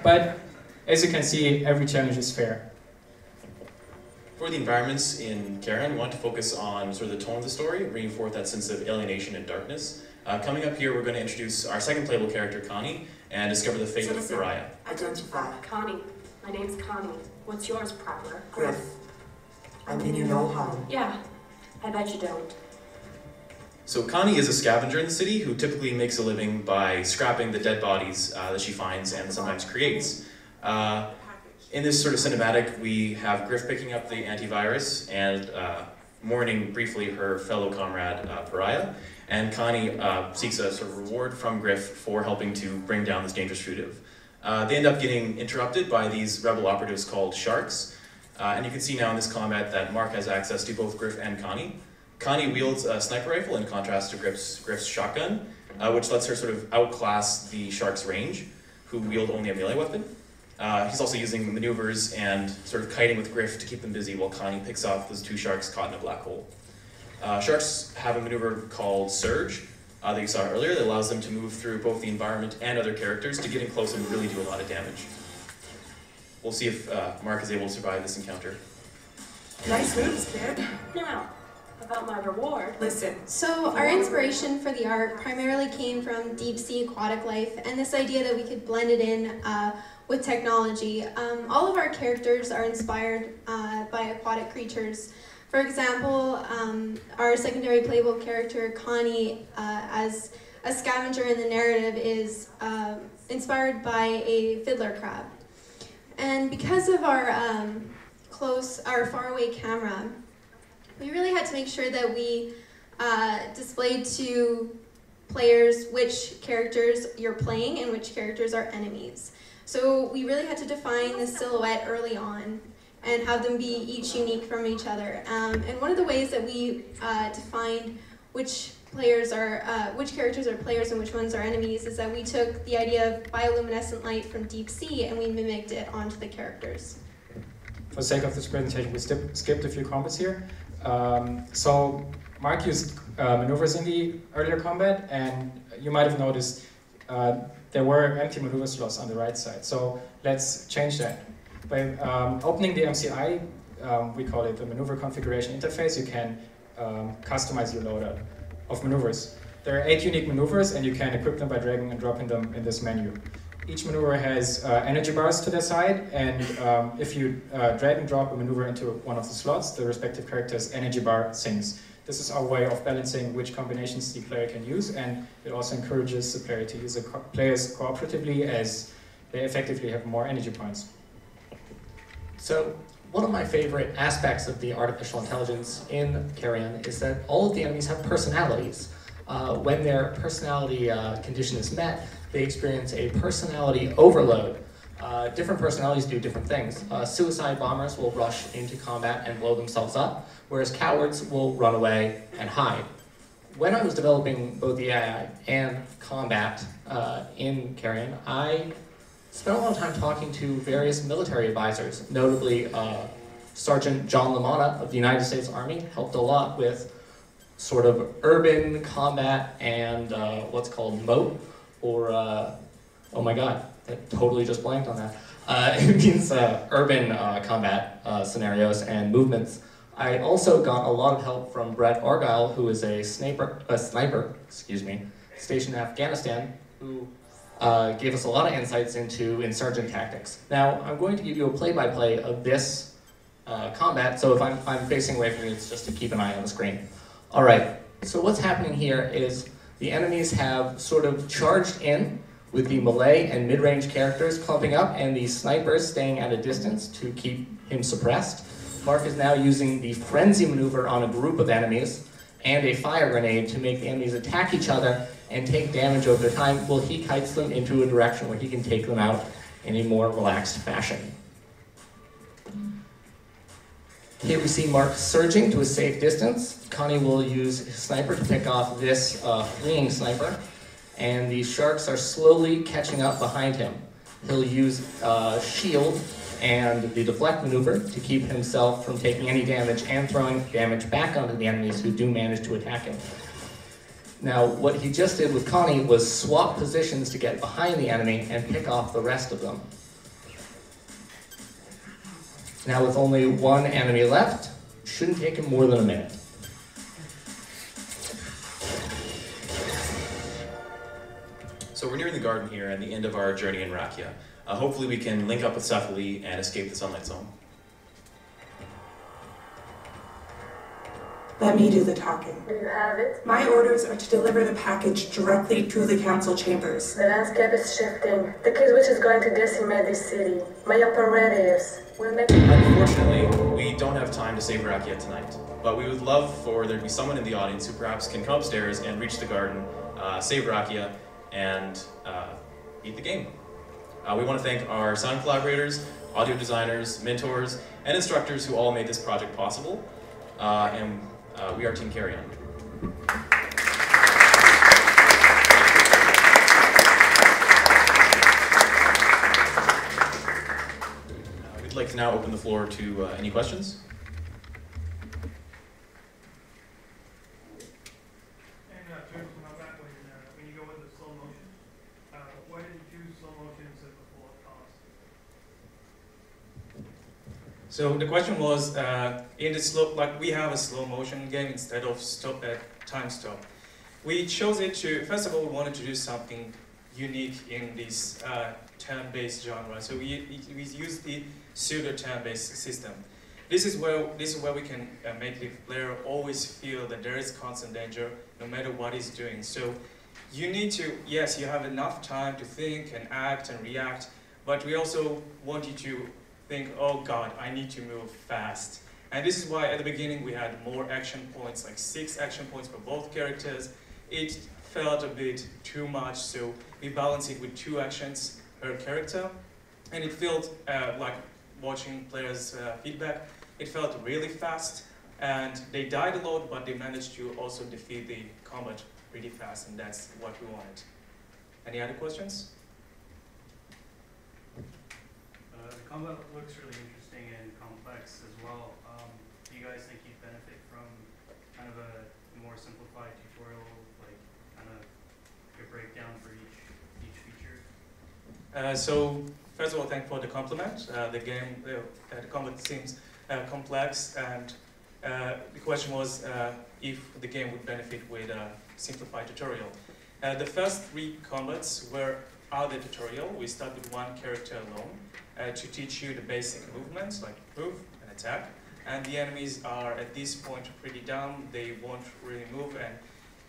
But as you can see, every challenge is fair. For the environments in Carrion, we want to focus on sort of the tone of the story, bringing forth that sense of alienation and darkness. Coming up here, we're going to introduce our second playable character, Connie, and discover the fate of Pariah. Identify. Connie. My name's Connie. What's yours, proper? Griff. I mean you know how. Yeah. I bet you don't. So Connie is a scavenger in the city who typically makes a living by scrapping the dead bodies that she finds and sometimes creates. In this sort of cinematic, we have Griff picking up the antivirus and mourning briefly her fellow comrade, Pariah. And Connie seeks a sort of reward from Griff for helping to bring down this dangerous fugitive. They end up getting interrupted by these rebel operatives called Sharks. And you can see now in this combat that Mark has access to both Griff and Connie. Connie wields a sniper rifle in contrast to Griff's shotgun, which lets her sort of outclass the Sharks' range, who wield only a melee weapon. He's also using maneuvers and sort of kiting with Griff to keep them busy while Connie picks off those two sharks caught in a black hole. Sharks have a maneuver called Surge that you saw earlier that allows them to move through both the environment and other characters to get in close and really do a lot of damage. We'll see if Mark is able to survive this encounter. Nice moves, kid. Now, about my reward. Listen. So our inspiration for the art primarily came from deep sea aquatic life and this idea that we could blend it in with technology. All of our characters are inspired by aquatic creatures. For example, our secondary playable character, Connie, as a scavenger in the narrative, is inspired by a fiddler crab. And because of our our faraway camera, we really had to make sure that we displayed to players which characters you're playing and which characters are enemies. So we really had to define the silhouette early on and have them be each unique from each other. And one of the ways that we defined which characters are players and which ones are enemies is that we took the idea of bioluminescent light from deep sea and we mimicked it onto the characters. For the sake of this presentation, we skipped a few combats here. So Mark used maneuvers in the earlier combat, and you might have noticed there were empty maneuver slots on the right side. So let's change that. By opening the MCI, we call it the maneuver configuration interface, you can customize your loadout of maneuvers. There are 8 unique maneuvers, and you can equip them by dragging and dropping them in this menu. Each maneuver has energy bars to their side, and if you drag and drop a maneuver into one of the slots, the respective character's energy bar sinks. This is our way of balancing which combinations the player can use, and it also encourages the player to use the players cooperatively as they effectively have more energy points. So one of my favorite aspects of the artificial intelligence in Carrion is that all of the enemies have personalities. When their personality condition is met, they experience a personality overload. Different personalities do different things. Suicide bombers will rush into combat and blow themselves up, whereas cowards will run away and hide. When I was developing both the AI and combat in Carrion, I spent a lot of time talking to various military advisors, notably Sergeant John Lamanna of the United States Army helped a lot with sort of urban combat and what's called moat, or, oh my god, I totally just blanked on that. It means urban combat scenarios and movements. I also got a lot of help from Brett Argyle, who is a sniper, stationed in Afghanistan, who gave us a lot of insights into insurgent tactics. Now, I'm going to give you a play-by-play of this combat, so if I'm facing away from you, it's just to keep an eye on the screen. All right, so what's happening here is the enemies have sort of charged in with the melee and mid-range characters clumping up and the snipers staying at a distance to keep him suppressed. Mark is now using the frenzy maneuver on a group of enemies and a fire grenade to make the enemies attack each other and take damage over time while he kites them into a direction where he can take them out in a more relaxed fashion. Here we see Mark surging to a safe distance. Connie will use his sniper to pick off this fleeing sniper, and the sharks are slowly catching up behind him. He'll use shield and the deflect maneuver to keep himself from taking any damage and throwing damage back onto the enemies who do manage to attack him. Now, what he just did with Connie was swap positions to get behind the enemy and pick off the rest of them. Now, with only one enemy left, shouldn't take him more than a minute. So we're nearing the garden here and the end of our journey in Rakia. Hopefully we can link up with Cephaly and escape the Sunlight Zone. Let me do the talking. You have it. My orders are to deliver the package directly to the council chambers. The landscape is shifting. The kid which is going to decimate this city. My operatives will make... Unfortunately, we don't have time to save Rakia tonight, but we would love for there to be someone in the audience who perhaps can come upstairs and reach the garden, save Rakia, and beat the game. We want to thank our sound collaborators, audio designers, mentors, and instructors who all made this project possible. We are Team Carrion. now open the floor to any questions. And to come back when you go with the slow motion, why did you choose slow motion instead of full cost? So the question was, in the slow, like we have a slow motion game instead of time stop. We chose it to, first of all, we wanted to do something unique in this turn-based genre. So we used the pseudo turn-based system. This is where we can make the player always feel that there is constant danger no matter what he's doing. So you need to, yes, you have enough time to think and act and react, but we also want you to think, oh God, I need to move fast. And this is why at the beginning we had more action points, like 6 action points for both characters. It felt a bit too much, so we balanced it with 2 actions per character. And it felt like watching players' feedback. It felt really fast, and they died a lot, but they managed to also defeat the combat pretty fast, and that's what we wanted. Any other questions? The combat looks really interesting and complex as well. Do you guys think you'd benefit from kind of a more simplified tutorial, like kind of a breakdown for each feature? So first of all, thank you for the compliment. The combat seems complex, and the question was if the game would benefit with a simplified tutorial. The first 3 combats were out of the tutorial. We start with 1 character alone to teach you the basic movements like move and attack. And the enemies are at this point pretty dumb. They won't really move, and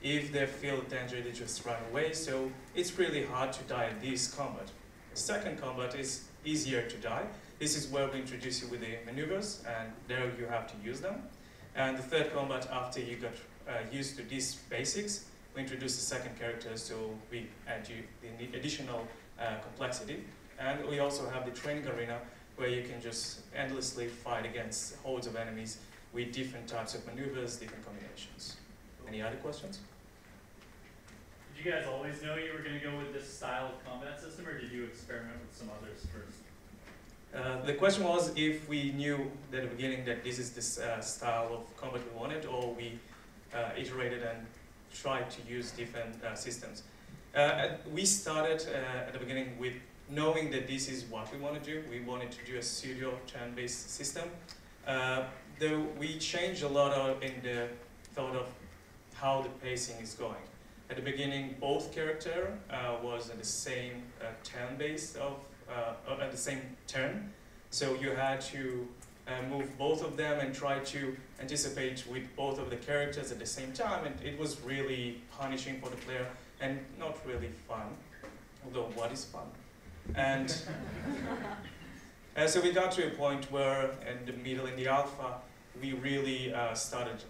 if they feel danger, they just run away. So it's really hard to die in this combat. The second combat is easier to die. This is where we introduce you with the maneuvers, and there you have to use them. And the third combat, after you got used to these basics, we introduce the second character, so we add you the additional complexity. And we also have the training arena, where you can just endlessly fight against hordes of enemies with different types of maneuvers, different combinations. Any other questions? Did you guys always know you were going to go with this style of combat system, or did you experiment with some others first? The question was if we knew at the beginning that this is this style of combat we wanted, or we iterated and tried to use different systems. We started at the beginning with knowing that this is what we want to do. We wanted to do a pseudo turn-based system. Though we changed a lot in the thought of how the pacing is going. At the beginning, both character was at the same turn-based at the same turn. So you had to move both of them and try to anticipate with both of the characters at the same time, and it was really punishing for the player and not really fun, although what is fun? And so we got to a point where in the middle, in the alpha, we really started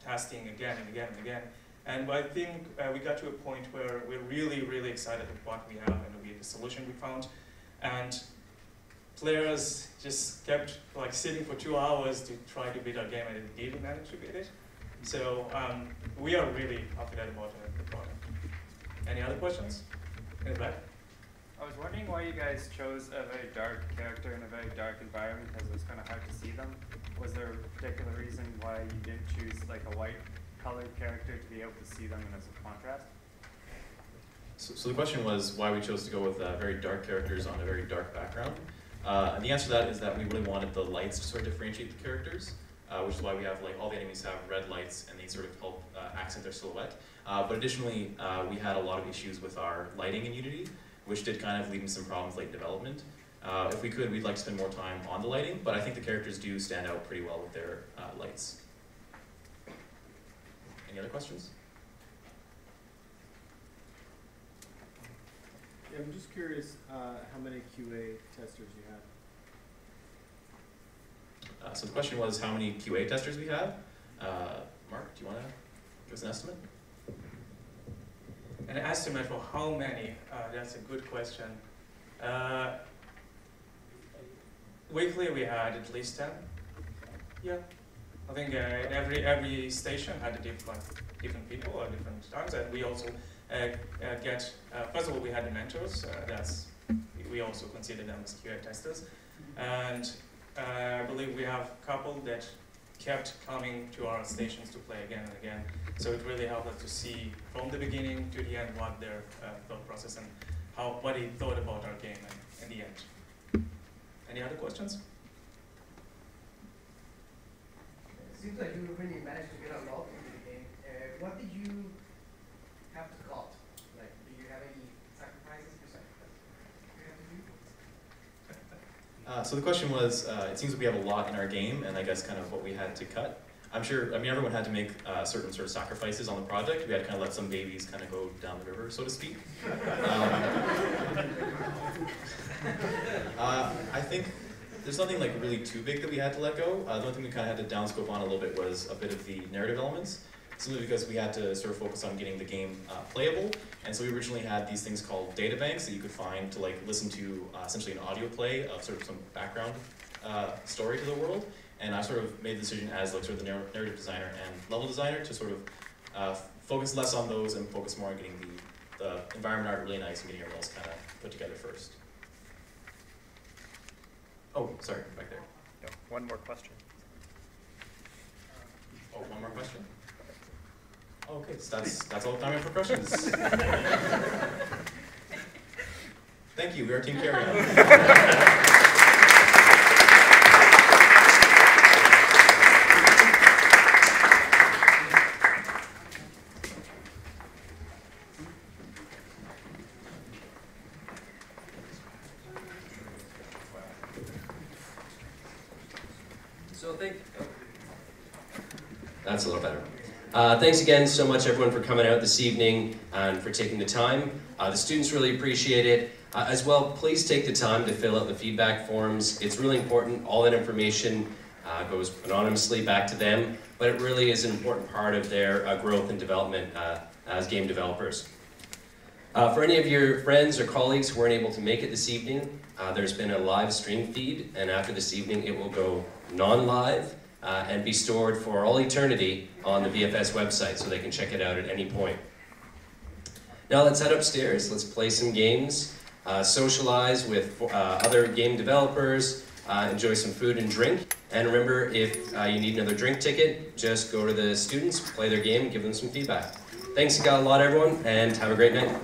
testing again and again and again. And I think we got to a point where we're really, really excited with what we have and with the solution we found. And players just kept like sitting for 2 hours to try to beat our game, and they didn't manage to beat it. So we are really confident about the product. Any other questions? In the back? I was wondering why you guys chose a very dark character in a very dark environment, because it was kind of hard to see them. Was there a particular reason why you didn't choose like a white colored character to be able to see them as a contrast? So the question was why we chose to go with very dark characters on a very dark background. And the answer to that is that we really wanted the lights to sort of differentiate the characters, which is why we have like all the enemies have red lights, and they sort of help accent their silhouette. But additionally, we had a lot of issues with our lighting in Unity, which did kind of lead to some problems late development. If we could, we'd like to spend more time on the lighting, but I think the characters do stand out pretty well with their lights. Any other questions? Yeah, I'm just curious how many QA testers you have. So the question was how many QA testers we have. Mark, do you want to give us an estimate? An estimate for how many? That's a good question. Weekly we had at least 10. Yeah. I think every station had different people at different times, and we also get, first of all, we had the mentors, we also consider them as QA testers, and I believe we have a couple that kept coming to our stations to play again and again. So it really helped us to see from the beginning to the end what their thought process and what they thought about our game in the end. Any other questions? It seems like you really managed to get a lot into the game. What did you have to cut? Like, do you have any sacrifices you have to do? So the question was, it seems that we have a lot in our game, and I guess kind of what we had to cut. I'm sure, I mean, everyone had to make certain sort of sacrifices on the project. We had to kind of let some babies kind of go down the river, so to speak. I think there's nothing like really too big that we had to let go. The only thing we kind of had to downscope on a little bit was a bit of the narrative elements, simply because we had to sort of focus on getting the game playable. And so we originally had these things called data banks that you could find to like listen to essentially an audio play of sort of some background story to the world. And I sort of made the decision as like sort of the narrative designer and level designer to sort of focus less on those and focus more on getting the environment art really nice and getting everything else kind of put together first. Oh, sorry, back there. No, one more question. Oh, one more question? Oh, okay, so that's all the time we have for questions. Thank you, we are Team Carrion. That's a little better. Thanks again so much everyone for coming out this evening and for taking the time. The students really appreciate it. As well, please take the time to fill out the feedback forms. It's really important. All that information goes anonymously back to them, but it really is an important part of their growth and development as game developers. For any of your friends or colleagues who weren't able to make it this evening, there's been a live stream feed, and after this evening it will go non-live and be stored for all eternity on the VFS website, so they can check it out at any point. Now let's head upstairs, let's play some games, socialize with other game developers, enjoy some food and drink, and remember, if you need another drink ticket, just go to the students, play their game, give them some feedback. Thanks a lot everyone, and have a great night.